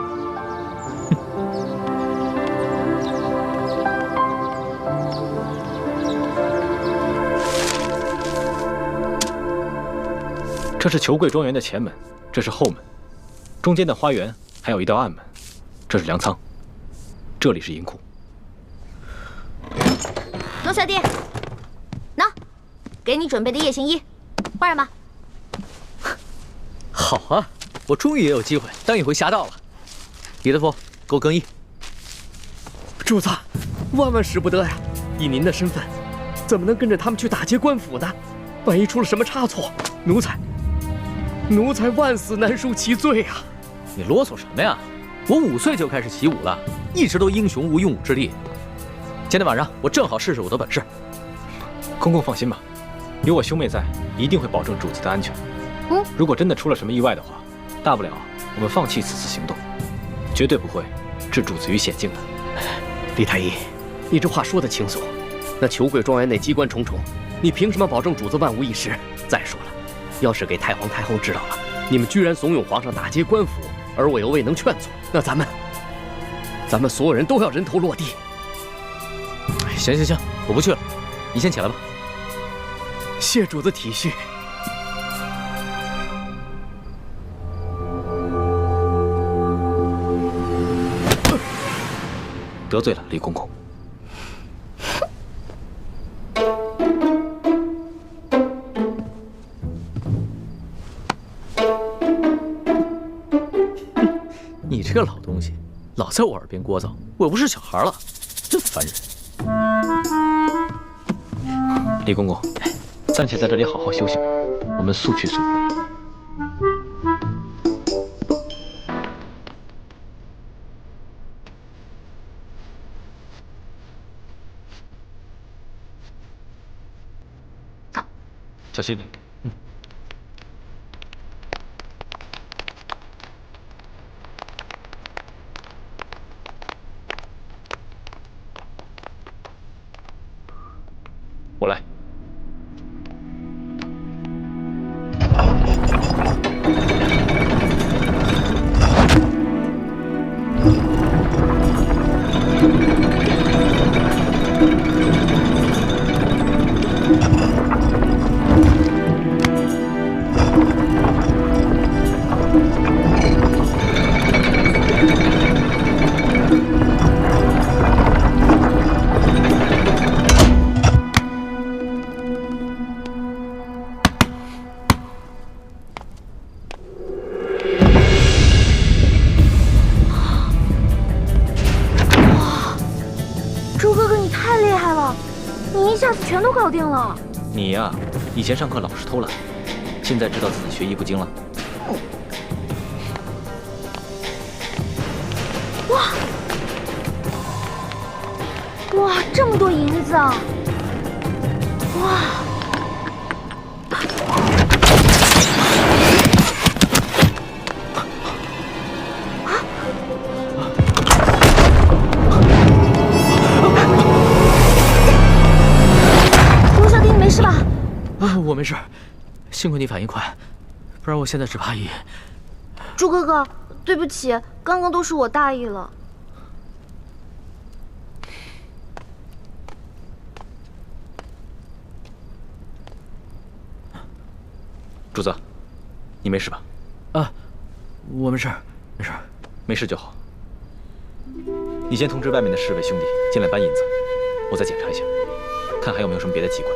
[SPEAKER 6] 这是裘贵庄园的前门，这是后门，中间的花园还有一道暗门，这是粮仓，这里是银库。
[SPEAKER 3] 龙小弟，喏，给你准备的夜行衣，换上吧。
[SPEAKER 2] 好啊，我终于也有机会当一回侠盗了。李大夫，给我更衣。
[SPEAKER 15] 主子，万使不得呀！以您的身份，怎么能跟着他们去打劫官府呢？万一出了什么差错，奴才万死难赎其罪啊！
[SPEAKER 2] 你啰嗦什么呀？我5岁就开始习武了，一直都英雄无用武之地。今天晚上我正好试试我的本事。
[SPEAKER 6] 公公放心吧，有我兄妹在，一定会保证主子的安全。如果真的出了什么意外的话，大不了我们放弃此次行动，绝对不会置主子于险境的。
[SPEAKER 15] 李太医，你这话说得轻松，那裘贵庄园内机关重重，你凭什么保证主子万无一失？再说了，要是给太皇太后知道了，你们居然怂恿皇上打劫官府，而我又未能劝阻，那咱们所有人都要人头落地。
[SPEAKER 2] 行，我不去了，你先起来吧。
[SPEAKER 15] 谢主子体恤。
[SPEAKER 6] 得罪了李公公。
[SPEAKER 2] 这个老东西老在我耳边聒噪，我又不是小孩了，真烦人。
[SPEAKER 6] 李公公，暂且在这里好好休息，我们速去速回。小心。我来。
[SPEAKER 3] 全都搞定了。
[SPEAKER 6] 你呀，以前上课老是偷懒，现在知道自己学艺不精了。
[SPEAKER 3] 哇，这么多银子啊！哇！
[SPEAKER 2] 我没事，幸亏你反应快，不然我现在只怕
[SPEAKER 3] 朱哥哥，对不起，刚刚都是我大意了。
[SPEAKER 6] 主子，你没事吧？
[SPEAKER 2] 啊，我没事，没事，
[SPEAKER 6] 没事就好。你先通知外面的侍卫兄弟进来搬银子，我再检查一下，看还有没有什么别的机关。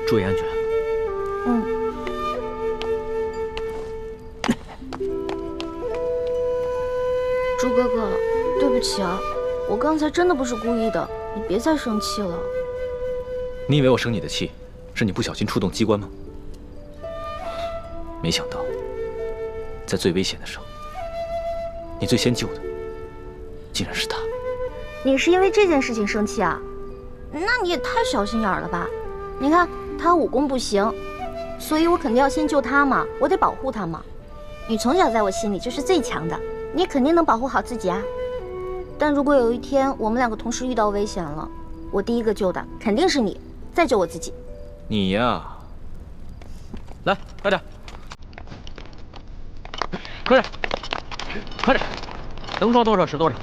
[SPEAKER 2] 注意安全。
[SPEAKER 3] 朱哥哥，对不起啊，我刚才真的不是故意的，你别再生气了。
[SPEAKER 6] 你以为我生你的气，是你不小心触动机关吗？没想到，在最危险的时候，你最先救的，竟然是他。
[SPEAKER 3] 你是因为这件事情生气啊？那你也太小心眼了吧！你看他武功不行，所以我肯定要先救他嘛，我得保护他嘛。你从小在我心里就是最强的，你也肯定能保护好自己啊。但如果有一天我们两个同时遇到危险了，我第一个救的肯定是你，再救我自己。
[SPEAKER 6] 你呀，
[SPEAKER 2] 来，快点，快点，快点，能装多少是多少，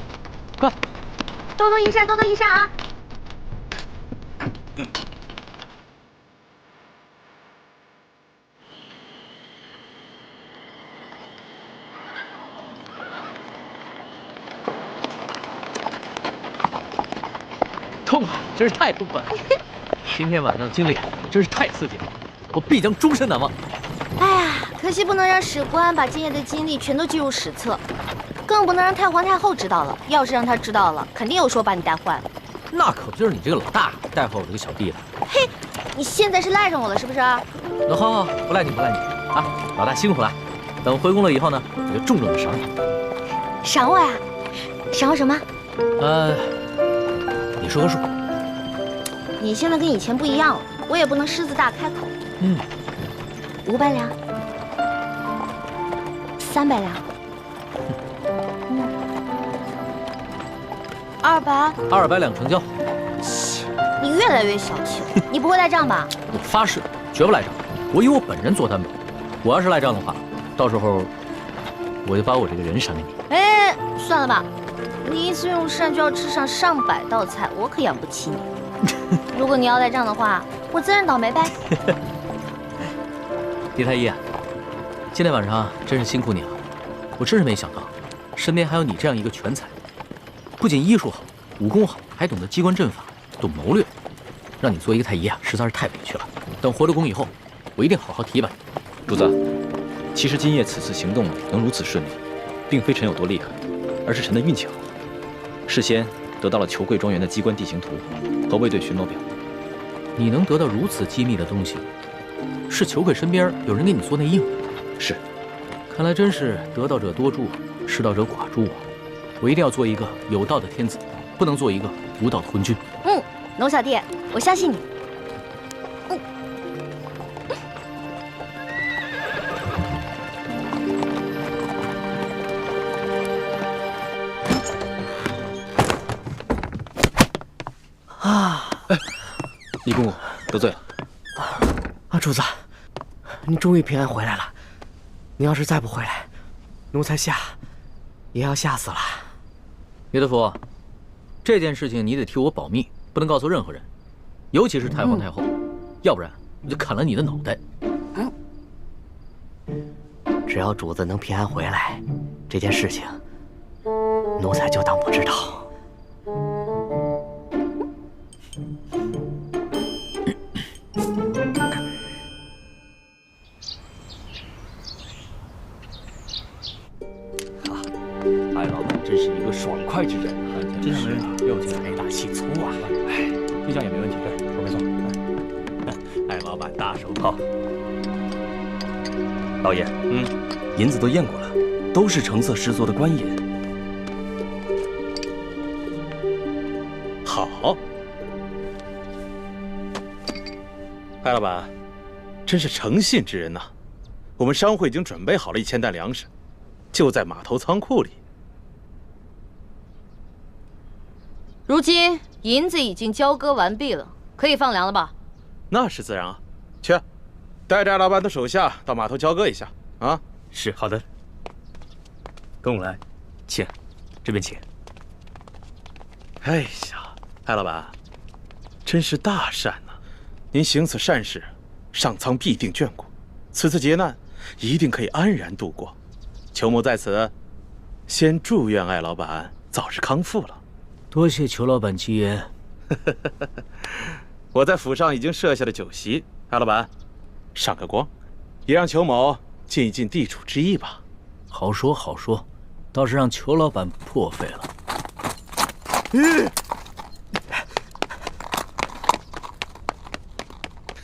[SPEAKER 2] 快！
[SPEAKER 3] 多多益善，多多益善啊！
[SPEAKER 2] 痛快，真是太痛快了！今天晚上的经历真是太刺激了，我必将终身难忘。
[SPEAKER 3] 哎呀，可惜不能让史官把今夜的经历全都记入史册，更不能让太皇太后知道了。要是让她知道了，肯定有说把你带坏了。
[SPEAKER 2] 那可不就是你这个老大带坏我这个小弟了？
[SPEAKER 3] 嘿，你现在是赖上我了是不是？
[SPEAKER 2] 那好，不赖你，不赖你啊！老大辛苦了，等回宫了以后呢，我就重重的赏你。
[SPEAKER 3] 赏我呀？赏我什么？
[SPEAKER 2] 你说个数。
[SPEAKER 3] 你现在跟以前不一样了，我也不能狮子大开口。500两，300两，200
[SPEAKER 2] 两成交。
[SPEAKER 3] 你越来越小气了，你不会赖账吧？
[SPEAKER 2] 我发誓，绝不赖账。我以我本人做担保。我要是赖账的话，到时候我就把我这个人赏给你。
[SPEAKER 3] 哎，算了吧，你一次用膳就要吃上上百道菜，我可养不起你。如果你要赖账的话，我自认倒霉呗。
[SPEAKER 2] 李太医啊，今天晚上真是辛苦你了。我真是没想到，身边还有你这样一个全才，不仅医术好，武功好，还懂得机关阵法，懂谋略。让你做一个太医啊，实在是太委屈了。等回了宫以后，我一定好好提拔你。
[SPEAKER 6] 主子，其实今夜此次行动能如此顺利，并非臣有多厉害，而是臣的运气好，事先得到了裘贵庄园的机关地形图和卫队巡逻表。
[SPEAKER 2] 你能得到如此机密的东西，是裘贵身边有人给你做内应？
[SPEAKER 6] 是。
[SPEAKER 2] 看来真是得道者多助，失道者寡助啊！我一定要做一个有道的天子，不能做一个无道的昏君。
[SPEAKER 3] 龙小弟，我相信你。
[SPEAKER 6] 李公公得罪了。
[SPEAKER 15] 主子，你终于平安回来了。你要是再不回来，奴才也要吓死了。
[SPEAKER 2] 李德福，这件事情你得替我保密，不能告诉任何人，尤其是太皇太后，要不然我就砍了你的脑袋。
[SPEAKER 15] 只要主子能平安回来，这件事情奴才就当不知道。
[SPEAKER 14] 艾老板真是一个爽快之人啊！
[SPEAKER 16] 这下没问题，
[SPEAKER 14] 又财大气粗啊！
[SPEAKER 16] 哎，这下也没问题，对，说没错。
[SPEAKER 14] 艾老板大手好。老爷，银子都验过了，都是成色十足的官银。
[SPEAKER 16] 好，艾老板，真是诚信之人呐！我们商会已经准备好了1000担粮食，就在码头仓库里。
[SPEAKER 17] 如今银子已经交割完毕了，可以放粮了吧？
[SPEAKER 16] 那是自然啊，去，带着艾老板的手下到码头交割一下啊。
[SPEAKER 14] 是，好的。跟我来，请，这边请。
[SPEAKER 16] 哎呀，艾老板，真是大善呐！您行此善事，上苍必定眷顾，此次劫难一定可以安然度过。裘某在此，先祝愿艾老板早日康复了。
[SPEAKER 2] 多谢裘老板吉言。
[SPEAKER 16] 我在府上已经设下了酒席，艾老板，上个光，也让裘某尽一尽地主之谊吧。
[SPEAKER 2] 好说好说，倒是让裘老板破费了。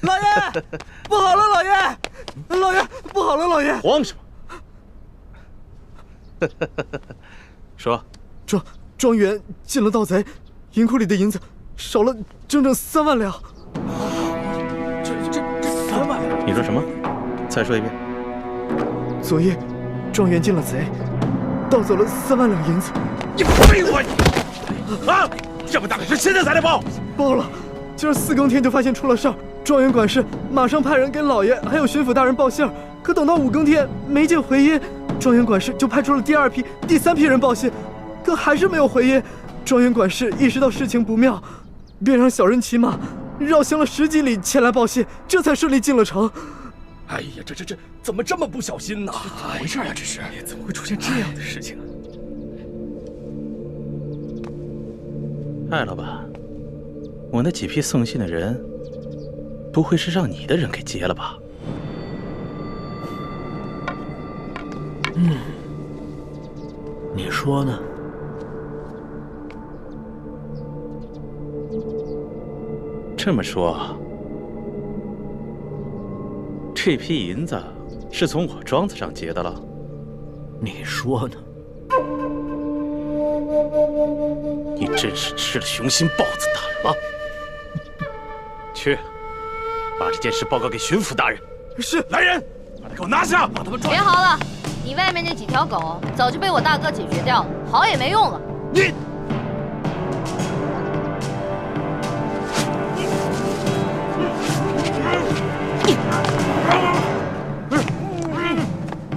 [SPEAKER 4] 老爷，不好了，老爷，老爷，不好了，老爷！
[SPEAKER 16] 慌什么？说，
[SPEAKER 4] 庄园进了盗贼，银库里的银子少了整整3万两。这3万两？
[SPEAKER 16] 你说什么？再说一遍。
[SPEAKER 4] 昨夜，庄园进了贼，盗走了3万两银子。
[SPEAKER 8] 你废话你！啊！这么大个事，现在才来报？
[SPEAKER 4] 报了，今儿4更天就发现出了事儿。庄园管事马上派人给老爷还有巡抚大人报信儿，可等到5更天没见回音，庄园管事就派出了第2批、第3批人报信，可还是没有回音。庄园管事意识到事情不妙，便让小人骑马绕行了10几里前来报信，这才顺利进了城。
[SPEAKER 14] 哎呀，这怎么这么不小心呢？怎么回事啊？这是
[SPEAKER 4] 怎么会出现这样的事情？
[SPEAKER 16] 艾老板，我那几批送信的人，不会是让你的人给劫了吧？
[SPEAKER 2] 你说呢？
[SPEAKER 16] 这么说，这批银子是从我庄子上劫的了？
[SPEAKER 2] 你说呢？
[SPEAKER 16] 你真是吃了雄心豹子胆了！去，把这件事报告给巡抚大人。
[SPEAKER 4] 是，
[SPEAKER 8] 来人，把他给我拿下！把他们抓！
[SPEAKER 17] 别嚎了，你外面那几条狗早就被我大哥解决掉了，嚎也没用了。
[SPEAKER 8] 你。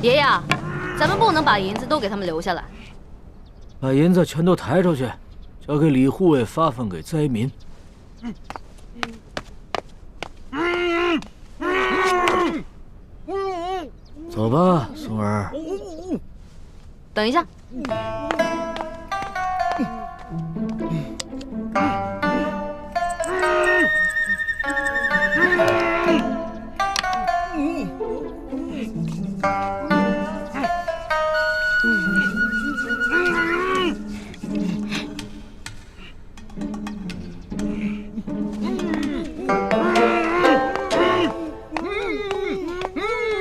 [SPEAKER 17] 爷爷，咱们不能把银子都给他们留下来。
[SPEAKER 2] 把银子全都抬出去，交给李护卫发放给灾民。走吧，松儿。
[SPEAKER 17] 等一下。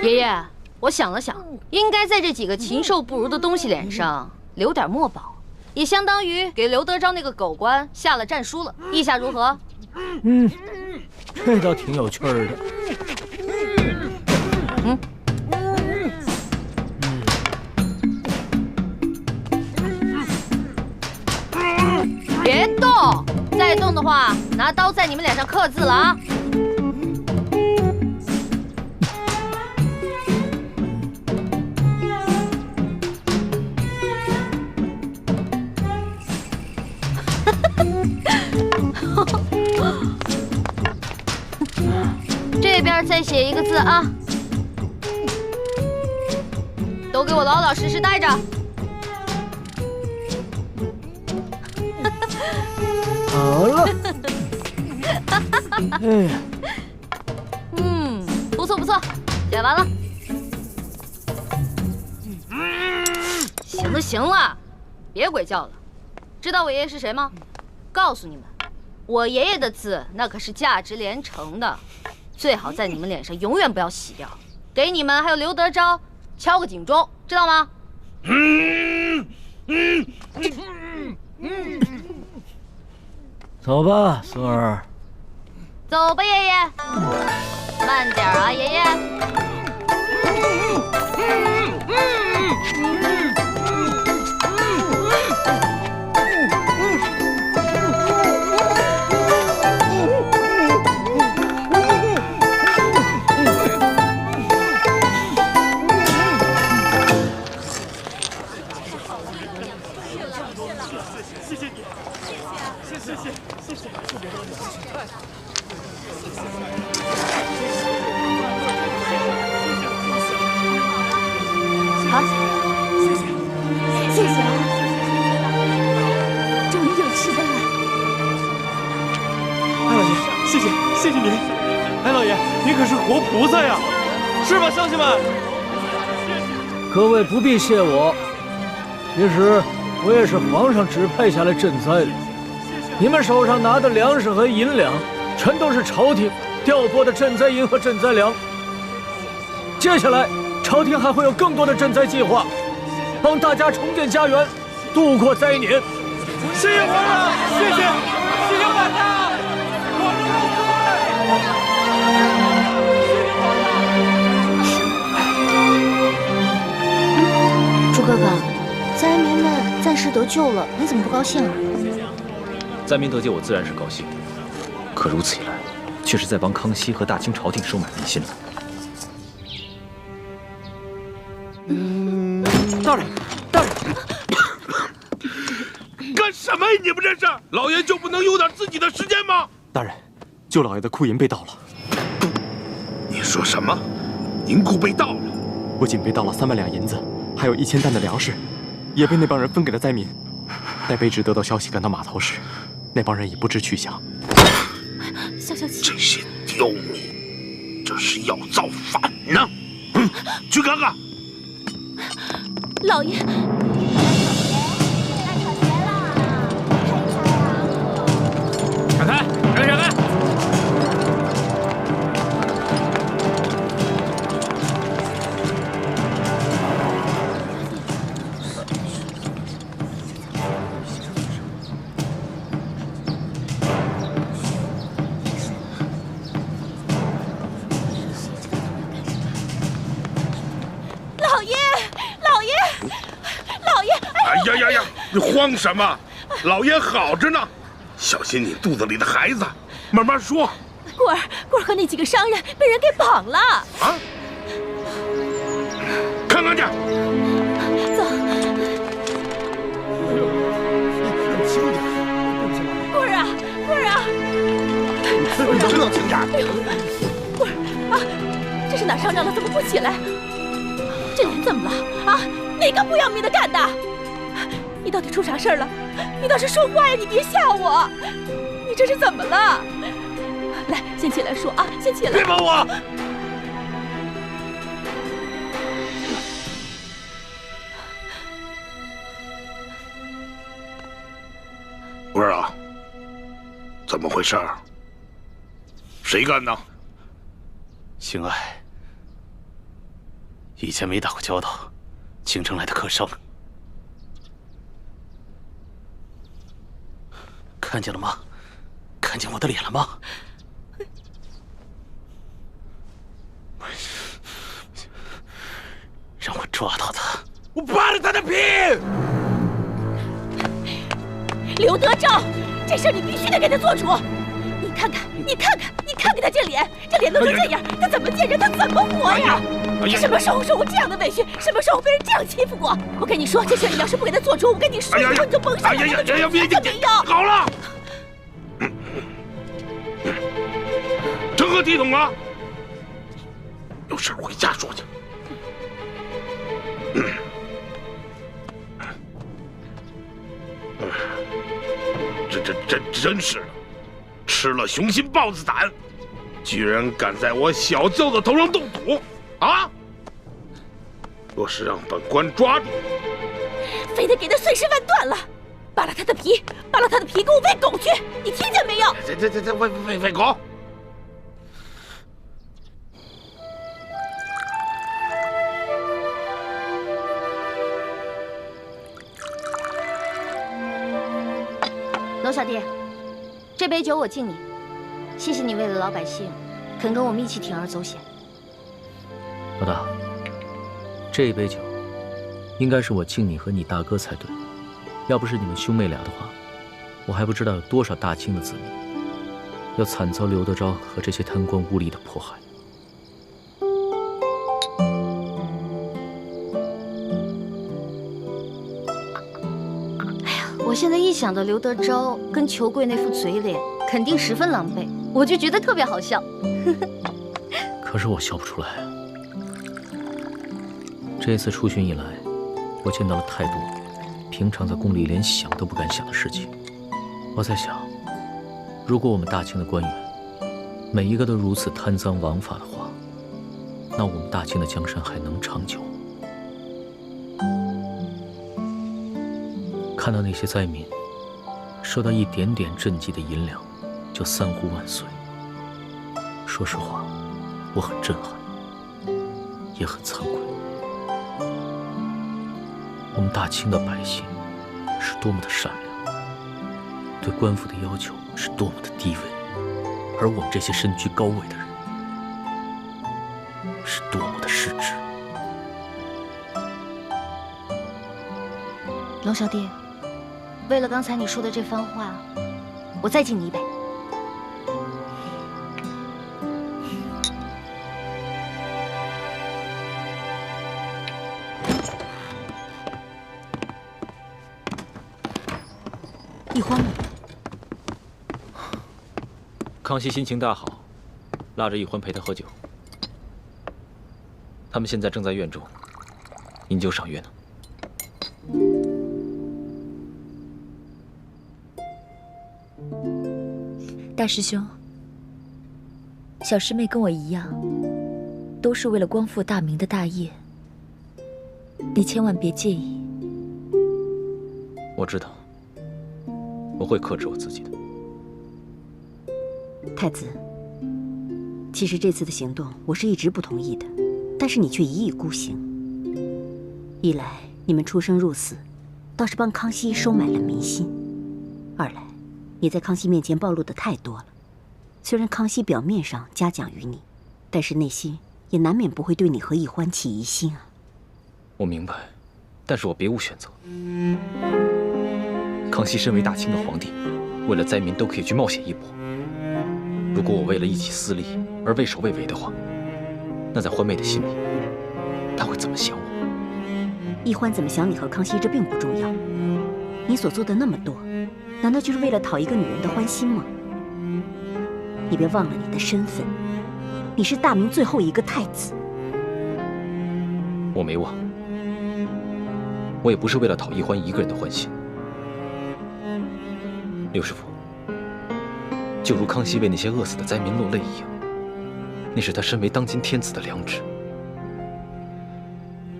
[SPEAKER 17] 爷爷，我想了想，应该在这几个禽兽不如的东西脸上留点墨宝，也相当于给刘德昭那个狗官下了战书了。意下如何？
[SPEAKER 13] 这倒挺有趣儿的。
[SPEAKER 17] 别动！再动的话，拿刀在你们脸上刻字了啊！这边再写一个字啊！都给我老老实实待着。
[SPEAKER 13] 好了。
[SPEAKER 17] 不错不错，写完了。行了行了，别鬼叫了。知道我爷爷是谁吗？告诉你们，我爷爷的字那可是价值连城的，最好在你们脸上永远不要洗掉。给你们还有刘德昭敲个警钟，知道吗？
[SPEAKER 13] 走吧，孙儿。
[SPEAKER 17] 走吧，爷爷。慢点啊，爷爷。
[SPEAKER 4] 谢谢您，哎，老爷，您可是活菩萨呀，是吧，乡亲们？
[SPEAKER 13] 各位不必谢我，其实我也是皇上指派下来赈灾的。你们手上拿的粮食和银两，全都是朝廷调拨的赈灾银和赈灾粮。接下来，朝廷还会有更多的赈灾计划，帮大家重建家园，度过灾年。
[SPEAKER 4] 谢谢皇上，谢谢大家。
[SPEAKER 3] 朱哥哥，灾民们暂时得救了，你怎么不高兴啊？
[SPEAKER 6] 灾民得救，我自然是高兴。可如此一来，却是在帮康熙和大清朝廷收买民心了。
[SPEAKER 9] 大人，干什么呀？你们这是？老爷就不能有点自己的时间吗？
[SPEAKER 18] 大人，舅老爷的库银被盗了。
[SPEAKER 9] 你说什么？银库被盗了？
[SPEAKER 18] 不仅被盗了3万两银子，还有1000担的粮食，也被那帮人分给了灾民。待卑职得到消息赶到码头时，那帮人已不知去向。
[SPEAKER 3] 消气，
[SPEAKER 9] 这些刁民，这是要造反呢！去看看。
[SPEAKER 3] 老爷。
[SPEAKER 10] 闪开！闪开！
[SPEAKER 9] 呀！你慌什么？老爷好着呢，小心你肚子里的孩子，慢慢说。
[SPEAKER 3] 棍儿和那几个商人被人给绑了。
[SPEAKER 9] 啊！看看去。
[SPEAKER 3] 走。棍儿啊！
[SPEAKER 9] 你知道轻点。
[SPEAKER 3] 棍儿啊！这是哪上着了？怎么不起来？这人怎么了？啊！哪个不要命的干的？你到底出啥事儿了？你倒是说话呀！你别吓我！你这是怎么了？来，先起来说啊！先起来！
[SPEAKER 9] 别碰我！棍儿啊，怎么回事？谁干的？
[SPEAKER 18] 邢爱，
[SPEAKER 16] 以前没打过交道，京城来的客商，看见了吗？看见我的脸了吗？让我抓到他！
[SPEAKER 8] 我扒了他的皮！
[SPEAKER 5] 刘德昭，这事你必须得给他做主。你看看他这脸，这脸弄成这样，他怎么见人？他怎么活呀？你什么时候受过这样的委屈？什么时候被人这样欺负过？我跟你说，这事你要是不给他做主，我跟你说，以后你就甭想来了。别没有。
[SPEAKER 8] 好了，成何体统啊！有事回家说去。这真是的，吃了雄心豹子胆，居然敢在我小舅子头上动土啊！若是让本官抓住，
[SPEAKER 5] 非得给他碎尸万段了，扒了他的皮，给我喂狗去！你听见没有？
[SPEAKER 8] 这喂狗！
[SPEAKER 17] 娄小弟，这杯酒我敬你，谢谢你为了老百姓，肯跟我们一起铤而走险。
[SPEAKER 2] 老大，这杯酒应该是我敬你和你大哥才对，要不是你们兄妹俩的话，我还不知道有多少大清的子民要惨遭刘德昭和这些贪官污吏的迫害。
[SPEAKER 17] 我现在一想到刘德昭跟裘贵那副嘴脸，肯定十分狼狈，我就觉得特别好笑。
[SPEAKER 2] 可是我笑不出来。这次出巡以来，我见到了太多平常在宫里连想都不敢想的事情。我在想，如果我们大清的官员每一个都如此贪赃枉法的话，那我们大清的江山还能长久？看到那些灾民受到一点点赈济的银两就三呼万岁，说实话，我很震撼，也很惭愧。我们大清的百姓是多么的善良，对官府的要求是多么的低微，而我们这些身居高位的人是多么的失职。
[SPEAKER 17] 娄小弟，为了刚才你说的这番话，我再敬你一杯。
[SPEAKER 3] 易欢呢？
[SPEAKER 6] 康熙心情大好，拉着易欢陪他喝酒。他们现在正在院中饮酒赏月呢。
[SPEAKER 5] 大师兄，小师妹跟我一样，都是为了光复大明的大业，你千万别介意。
[SPEAKER 6] 我知道，我会克制我自己的。
[SPEAKER 3] 太子，其实这次的行动我是一直不同意的，但是你却一意孤行。一来你们出生入死，倒是帮康熙收买了民心；二来，你在康熙面前暴露的太多了。虽然康熙表面上嘉奖于你，但是内心也难免不会对你和易欢起疑心啊。
[SPEAKER 6] 我明白，但是我别无选择。康熙身为大清的皇帝，为了灾民都可以去冒险一搏。如果我为了一己私利而畏首畏尾的话，那在欢妹的心里，她会怎么想我？
[SPEAKER 3] 易欢怎么想你和康熙，这并不重要。你所做的那么多，难道就是为了讨一个女人的欢心吗？你别忘了你的身份，你是大明最后一个太子。
[SPEAKER 6] 我没忘，我也不是为了讨易欢一个人的欢心。刘师傅，就如康熙为那些饿死的灾民落泪一样，那是他身为当今天子的良知。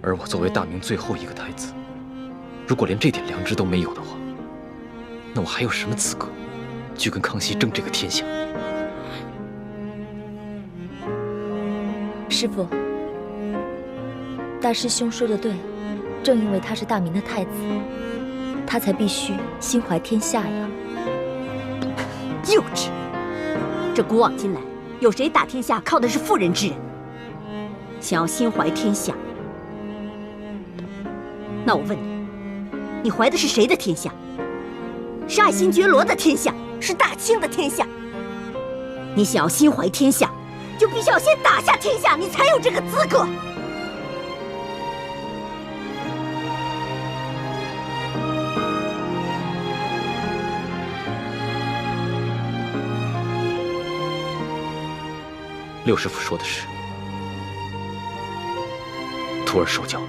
[SPEAKER 6] 而我作为大明最后一个太子，如果连这点良知都没有的话，那我还有什么资格去跟康熙争这个天下？
[SPEAKER 5] 师傅，大师兄说的对，正因为他是大明的太子，他才必须心怀天下呀。
[SPEAKER 19] 幼稚！这古往今来，有谁打天下靠的是妇人之仁？想要心怀天下，那我问你，你怀的是谁的天下？是爱新觉罗的天下，是大清的天下。你想要心怀天下，就必须要先打下天下，你才有这个资格。
[SPEAKER 6] 六师傅说的是，徒儿受教。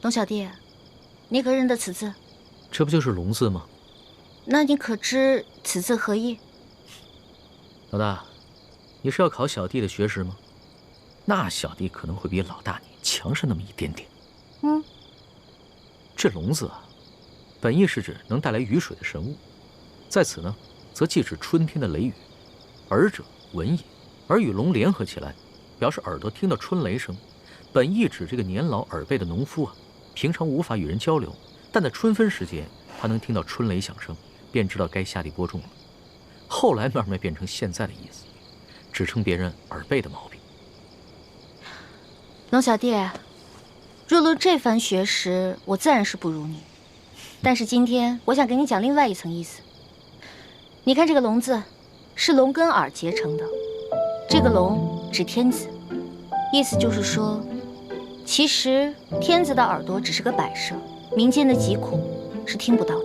[SPEAKER 17] 龙小弟，你可认得此字？
[SPEAKER 2] 这不就是龙字吗？
[SPEAKER 17] 那你可知此字何意？
[SPEAKER 2] 老大，你是要考小弟的学识吗？那小弟可能会比老大你强上那么一点点。这龙字啊，本意是指能带来雨水的神物，在此呢，则既指春天的雷雨。耳者闻也，而与龙联合起来，表示耳朵听到春雷声。本意指这个年老耳背的农夫啊，平常无法与人交流，但在春分时节，他能听到春雷响声，便知道该下地播种了。后来慢慢变成现在的意思，指称别人耳背的毛病。
[SPEAKER 17] 龙小弟，若论这番学识，我自然是不如你。但是今天我想给你讲另外一层意思。你看这个龙字，是龙跟耳结成的，这个龙指天子，意思就是说，其实天子的耳朵只是个摆设，民间的疾苦是听不到的。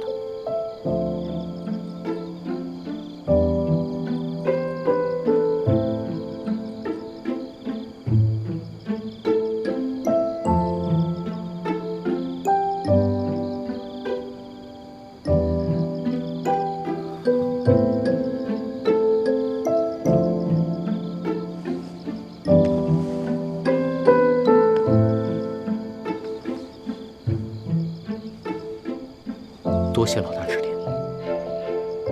[SPEAKER 2] 多谢老大指点，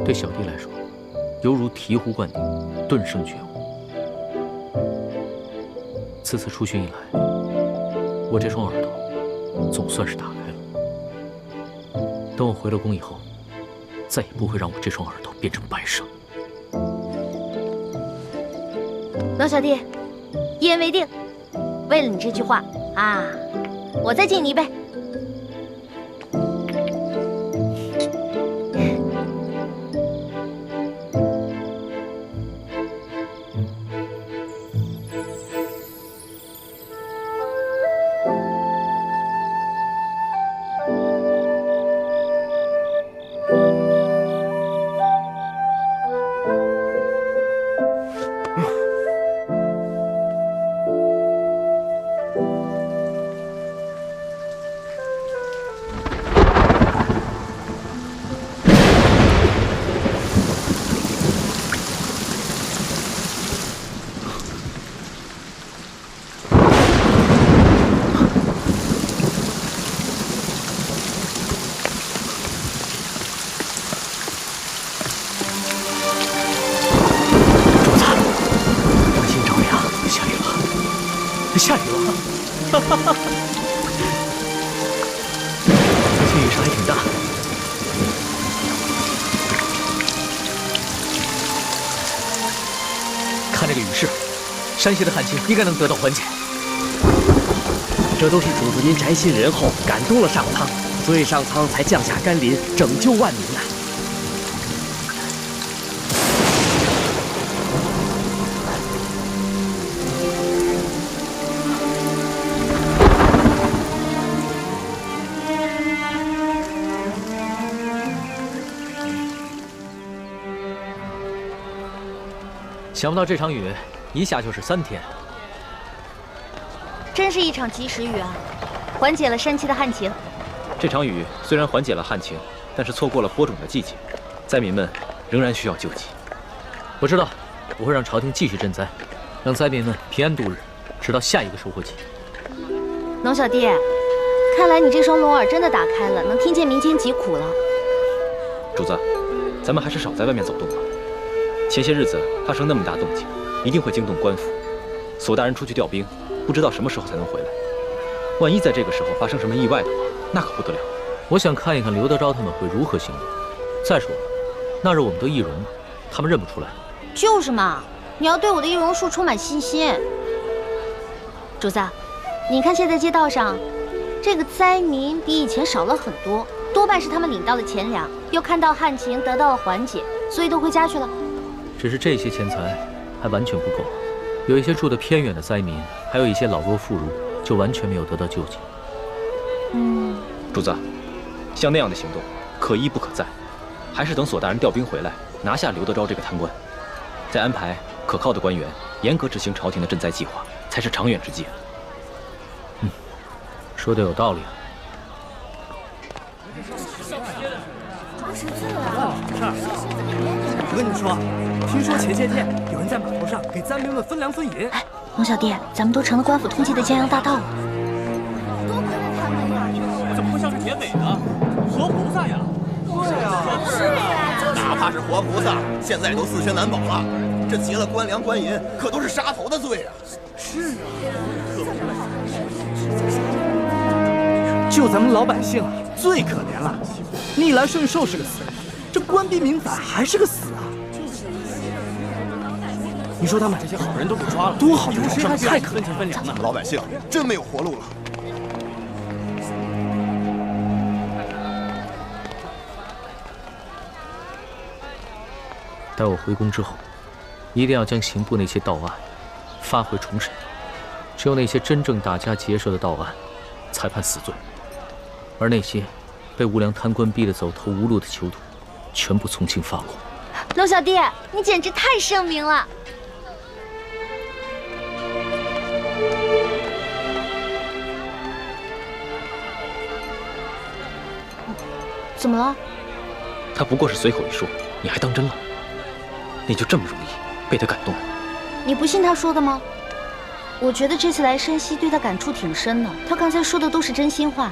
[SPEAKER 2] 对小弟来说，犹如醍醐灌顶，顿生觉悟。此次出巡以来，我这双耳朵总算是打开了。等我回了宫以后，再也不会让我这双耳朵变成白蛇。
[SPEAKER 17] 龙小弟，一言为定。为了你这句话啊，我再敬你一杯。
[SPEAKER 2] 下雨了，哈哈哈！最近雨势还挺大。看这个雨势，山西的旱情应该能得到缓解。
[SPEAKER 15] 这都是主子您宅心仁厚，感动了上苍，所以上苍才降下甘霖，拯救万民呐。
[SPEAKER 2] 想不到这场雨一下就是3天，
[SPEAKER 17] 真是一场及时雨啊，缓解了山区的旱情。
[SPEAKER 6] 这场雨虽然缓解了旱情，但是错过了播种的季节，灾民们仍然需要救济。
[SPEAKER 2] 我知道，我会让朝廷继续赈灾，让灾民们平安度日，直到下一个收获季。
[SPEAKER 17] 龙小弟，看来你这双聋耳真的打开了，能听见民间疾苦了。
[SPEAKER 6] 主子，咱们还是少在外面走动吧。前些日子发生那么大动静，一定会惊动官府。索大人出去调兵，不知道什么时候才能回来。万一在这个时候发生什么意外的话，那可不得了。
[SPEAKER 2] 我想看一看刘德昭他们会如何行动。再说了，那日我们都易容了，他们认不出来。
[SPEAKER 17] 就是嘛，你要对我的易容术充满信心。主子，你看现在街道上，这个灾民比以前少了很多，多半是他们领到了钱粮，又看到旱情得到了缓解，所以都回家去了。
[SPEAKER 2] 只是这些钱财还完全不够，有一些住得偏远的灾民，还有一些老弱妇孺，就完全没有得到救济。
[SPEAKER 6] 主子，像那样的行动，可一不可再，还是等索大人调兵回来，拿下刘德昭这个贪官，再安排可靠的官员，严格执行朝廷的赈灾计划，才是长远之计。
[SPEAKER 2] 说的有道理啊。
[SPEAKER 4] 我跟你们说，听说前些天有人在码头上给灾民们分粮分银。
[SPEAKER 17] 哎，龙小弟，咱们都成了官府通缉的江洋大盗了。
[SPEAKER 10] 怎么会像是铁匪呢？活菩萨呀！
[SPEAKER 20] 是呀，哪怕是活菩萨，现在都4全难保了。这劫了官粮官银，可都是杀头的罪啊！
[SPEAKER 4] 是啊，就咱们老百姓最可怜了。逆来顺受是个死，这官逼民反还是个死啊！你说他们这些好人都被抓了，多好的事儿，太可怜分粮了。
[SPEAKER 20] 咱们老百姓真没有活路了。
[SPEAKER 2] 待我回宫之后，一定要将刑部那些盗案发回重审，只有那些真正打家劫舍的盗案，才判死罪，而那些被无良贪官逼得走投无路的囚徒，全部从轻发落。
[SPEAKER 17] 龙小弟，你简直太圣明了！怎么了？
[SPEAKER 6] 他不过是随口一说，你还当真了？你就这么容易被他感动？
[SPEAKER 17] 你不信他说的吗？我觉得这次来山西对他感触挺深的，他刚才说的都是真心话。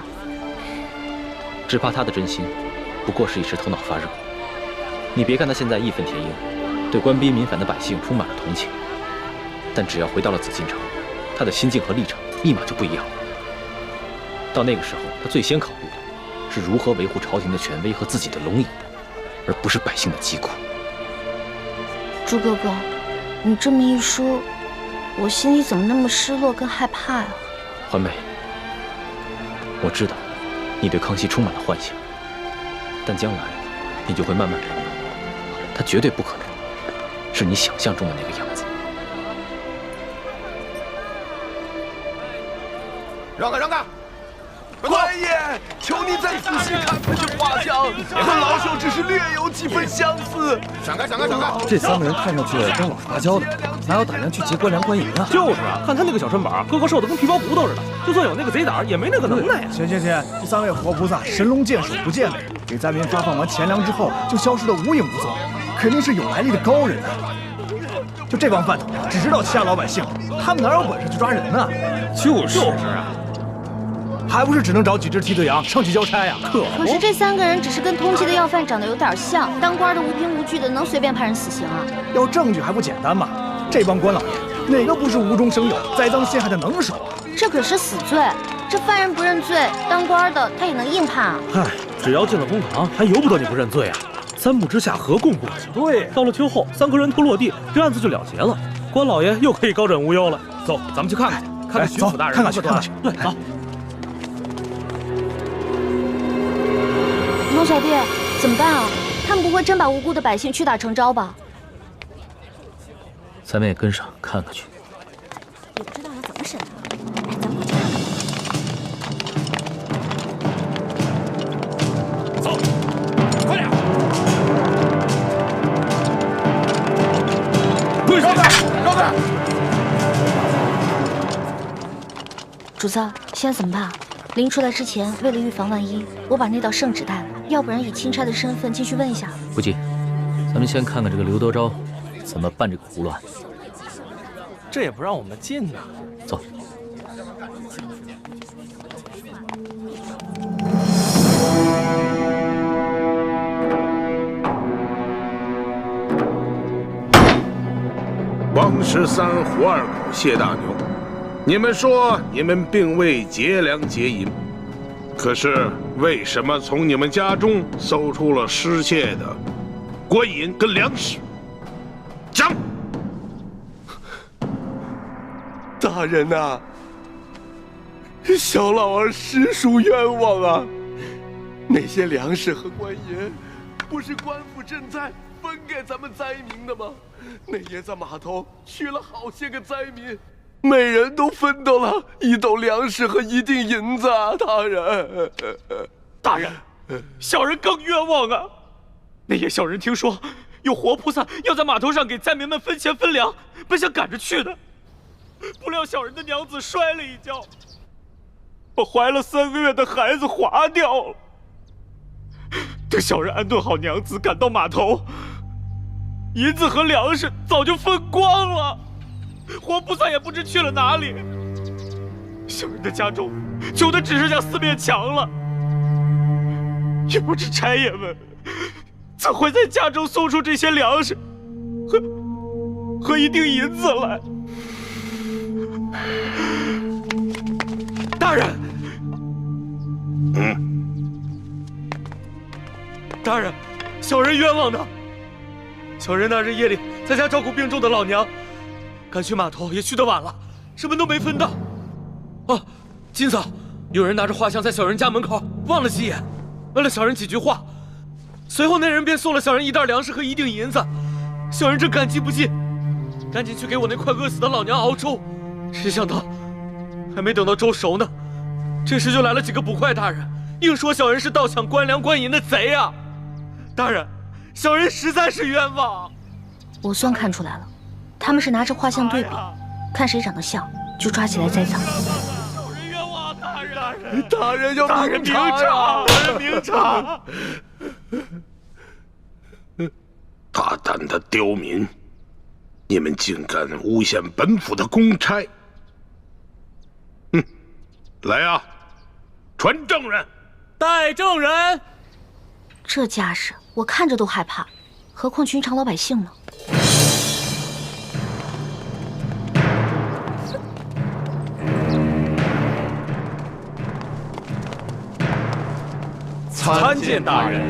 [SPEAKER 6] 只怕他的真心，不过是一时头脑发热。你别看他现在义愤填膺，对官逼民反的百姓充满了同情，但只要回到了紫禁城，他的心境和立场立马就不一样了。到那个时候，他最先考虑的是如何维护朝廷的权威和自己的龙椅，而不是百姓的疾苦。
[SPEAKER 17] 朱哥哥，你这么一说，我心里怎么那么失落跟害怕呀？
[SPEAKER 6] 环梅，我知道你对康熙充满了幻想，但将来你就会慢慢明白，他绝对不可能是你想象中的那个样子。
[SPEAKER 20] 让开，让开！官爷，求你再仔细看看这画像，和老朽只是略有几分相似。闪开，闪开，闪开！
[SPEAKER 11] 这3个人看上去跟老实巴交的，哪有胆量去劫官粮官银啊？
[SPEAKER 16] 就是啊，看他那个小身板，个个瘦的跟皮包骨头似的，就算有那个贼胆，也没那个能耐呀。
[SPEAKER 4] 行，这3位活菩萨神龙见首不见尾，给灾民发放完钱粮之后就消失得无影无踪，肯定是有来历的高人啊！就这帮饭桶，只知道欺压老百姓，他们哪有本事去抓人呢？
[SPEAKER 16] 就是啊。
[SPEAKER 4] 还不是只能找几只替罪羊上去交差呀？
[SPEAKER 17] 可是这3个人只是跟通缉的要犯长得有点像，当官的无凭无据的，能随便判人死刑啊？
[SPEAKER 4] 要证据还不简单吗？这帮官老爷哪个不是无中生有、栽赃陷害的能手啊？
[SPEAKER 17] 这可是死罪，这犯人不认罪，当官的他也能硬判啊？
[SPEAKER 16] 嗨，只要进了公堂，还由不得你不认罪啊！3步之下，何共不可？对，到了秋后，3颗人头落地，这案子就了结了，官老爷又可以高枕无忧了。走，咱们去看看，看看巡抚大人
[SPEAKER 4] 看看去，看看去。
[SPEAKER 16] 对，走。
[SPEAKER 17] 龙小弟，怎么办啊？他们不会真把无辜的百姓屈打成招吧？
[SPEAKER 2] 咱们也跟上看看去。
[SPEAKER 19] 也不知道要怎么审。
[SPEAKER 10] 走，快点！
[SPEAKER 20] 跪下！让开！
[SPEAKER 17] 主子，现在怎么办？临出来之前，为了预防万一，我把那道圣旨带了，要不然以钦差的身份进去问一下。
[SPEAKER 2] 不急，咱们先看看这个刘德昭怎么办这个胡乱。
[SPEAKER 18] 这也不让我们进呢。
[SPEAKER 2] 走。
[SPEAKER 9] 王13、胡二狗、谢大牛，你们说你们并未劫粮劫银，可是为什么从你们家中搜出了失窃的官银跟粮食？讲！
[SPEAKER 20] 大人呐，小老儿实属冤枉啊！那些粮食和官银，不是官府赈灾分给咱们灾民的吗？那爷在码头娶了好些个灾民，每人都分到了1斗粮食和1锭银子啊！大人，
[SPEAKER 10] 大人，小人更冤枉啊！那夜小人听说有活菩萨要在码头上给灾民们分钱分粮，本想赶着去的，不料小人的娘子摔了一跤，把怀了3个月的孩子划掉了。等小人安顿好娘子，赶到码头，银子和粮食早就分光了，活菩萨也不知去了哪里。小人的家中穷的只剩下4面墙了，也不知差爷们怎会在家中搜出这些粮食和1锭银子来。大人，大人，小人冤枉的。小人那日夜里在家照顾病重的老娘，赶去码头也去得晚了，什么都没分到。哦，今早有人拿着画像在小人家门口望了几眼，问了小人几句话，随后那人便送了小人1袋粮食和1锭银子。小人正感激不尽，赶紧去给我那快饿死的老娘熬粥，谁想到还没等到粥熟呢，这时就来了几个捕快大人，硬说小人是盗抢官粮官银的贼啊！大人，小人实在是冤枉。
[SPEAKER 3] 我算看出来了，他们是拿着画像对比，看谁长得像就抓起来栽赃。
[SPEAKER 10] 小人冤枉，大人！
[SPEAKER 20] 大人要明察
[SPEAKER 10] 呀！大人明察！
[SPEAKER 9] 大胆的刁民，你们竟敢诬陷本府的公差！来呀，传证人！
[SPEAKER 10] 带证人！
[SPEAKER 3] 这架势，我看着都害怕，何况寻常老百姓呢？
[SPEAKER 10] 参见大人。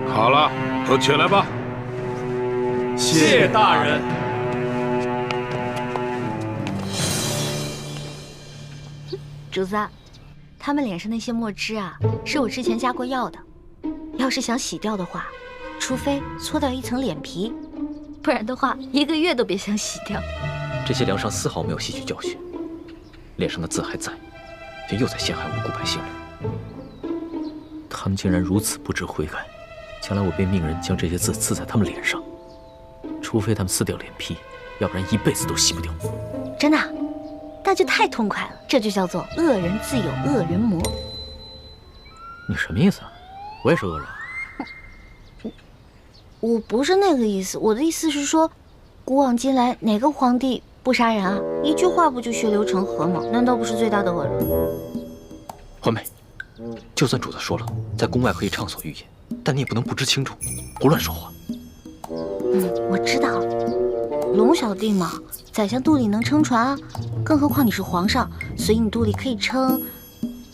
[SPEAKER 9] 好了，都起来吧。
[SPEAKER 10] 谢大人。
[SPEAKER 3] 主子，他们脸上那些墨汁啊，是我之前加过药的。要是想洗掉的话，除非搓掉1层脸皮，不然的话1个月都别想洗掉。
[SPEAKER 2] 这些梁上丝毫没有吸取教训，脸上的字还在，却又在陷害无辜百姓了。他们竟然如此不知悔改，将来我便命人将这些字刺在他们脸上，除非他们撕掉脸皮，要不然一辈子都洗不掉。
[SPEAKER 3] 真的？那就太痛快了，这就叫做恶人自有恶人磨。
[SPEAKER 2] 你什么意思啊？我也是恶人。
[SPEAKER 3] 我不是那个意思，我的意思是说，古往今来哪个皇帝不杀人啊？一句话不就血流成河吗？难道不是最大的恶人？
[SPEAKER 2] 环美，就算主子说了，在宫外可以畅所欲言，但你也不能不知轻重，胡乱说话。
[SPEAKER 3] 我知道了。龙小弟嘛，宰相肚里能撑船啊，更何况你是皇上，所以你肚里可以撑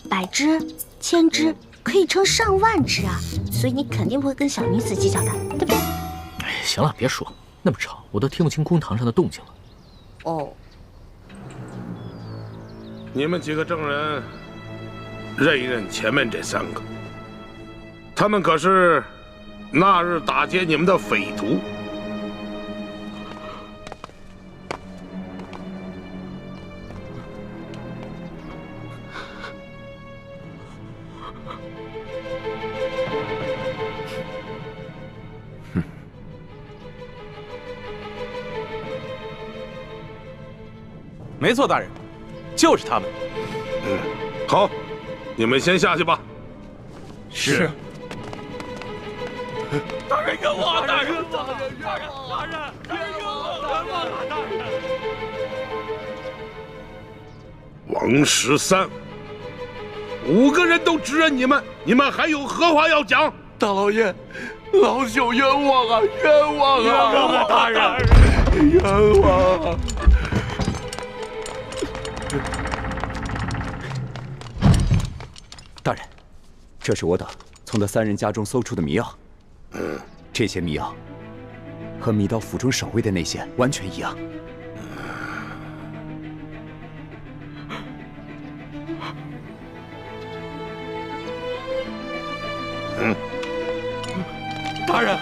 [SPEAKER 3] 100只、1000只，可以撑上万只啊，所以你肯定不会跟小女子计较的，对不对？
[SPEAKER 2] 哎，行了，别说那么吵，我都听不清公堂上的动静了。
[SPEAKER 3] 哦，
[SPEAKER 9] 你们几个证人，认一认前面这3个，他们可是那日打劫你们的匪徒。
[SPEAKER 16] 没错，大人，就是他们。
[SPEAKER 9] 好，你们先下去吧。
[SPEAKER 16] 是。
[SPEAKER 10] 大人。人冤枉啊！大人，大人，冤枉啊！大人，
[SPEAKER 9] 王13， 5个人都指认你们，你们还有何话要讲？
[SPEAKER 20] 大老爷，老朽冤枉啊！冤枉啊！
[SPEAKER 10] 冤枉啊！大人，
[SPEAKER 20] 冤枉啊！
[SPEAKER 14] 大人，这是我等从那3人家中搜出的迷药。这些迷药和米道府中守卫的那些完全一样。
[SPEAKER 10] 大人，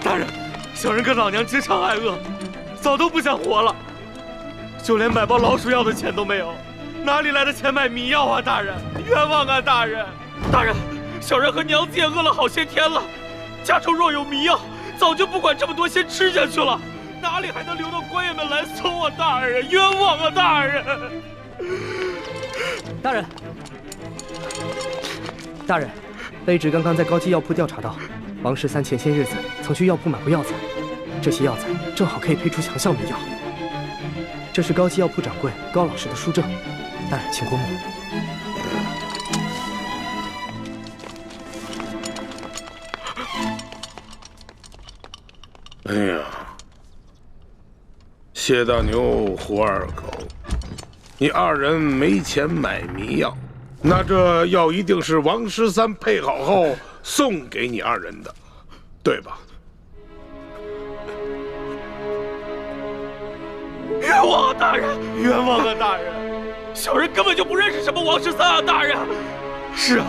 [SPEAKER 10] 大人，小人跟老娘直肠挨饿，早都不想活了，就连买包老鼠药的钱都没有，哪里来的钱买迷药啊？大人，冤枉啊！大人，大人，小人和娘子也饿了好些天了，家中若有迷药，早就不管这么多，先吃下去了，哪里还能留到官员们来搜啊？大人，冤枉啊！大人，
[SPEAKER 21] 大人，大人，卑职刚刚在高级药铺调查到，王13前些日子曾去药铺买过药材，这些药材正好可以配出强效迷药。这是高级药铺掌柜高老师的书证，大人请过目。
[SPEAKER 9] 哎呀，谢大牛、胡二狗，你2人没钱买迷药，那这药一定是王13配好后送给你2人的，对吧？
[SPEAKER 10] 冤枉啊！大人，冤枉啊！大人，小人根本就不认识什么王13啊！大人，是啊，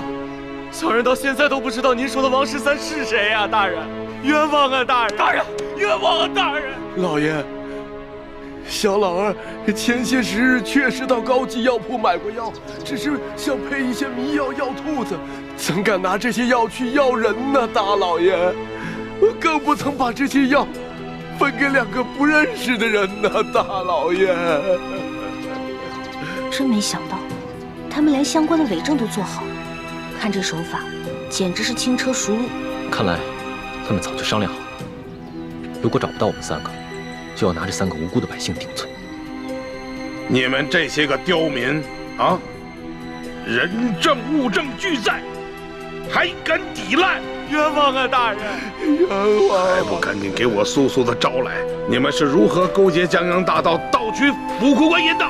[SPEAKER 10] 小人到现在都不知道您说的王13是谁啊！大人，冤枉啊！大人，大人，冤枉啊！大人，
[SPEAKER 20] 老爷，小老儿前些时日确实到高级药铺买过药，只是想配一些迷药药兔子，怎敢拿这些药去药人呢？大老爷，更不曾把这些药分给2个不认识的人呢，大老爷。
[SPEAKER 3] 真没想到，他们连相关的伪证都做好了，看这手法，简直是轻车熟路。
[SPEAKER 6] 看来他们早就商量好了，如果找不到我们3个，就要拿这3个无辜的百姓顶罪。
[SPEAKER 9] 你们这些个刁民啊，人证物证俱在，还敢抵赖？
[SPEAKER 10] 冤枉啊！大人，
[SPEAKER 20] 冤枉！
[SPEAKER 9] 还不赶紧给我速速的招来！你们是如何勾结江洋大盗，盗取府库官银的？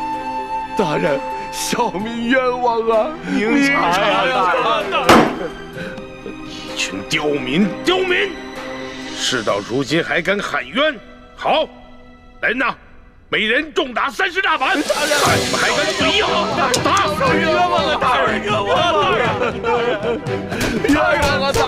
[SPEAKER 20] 大人，小民冤枉啊！
[SPEAKER 10] 明察呀，大人！
[SPEAKER 9] 一群刁民，刁民！事到如今还敢喊冤？好，来人呐，每人重打30大板！看你们还敢嘴硬！打！
[SPEAKER 10] 冤枉啊！大人，冤枉啊！大人，
[SPEAKER 20] 冤枉啊！大人！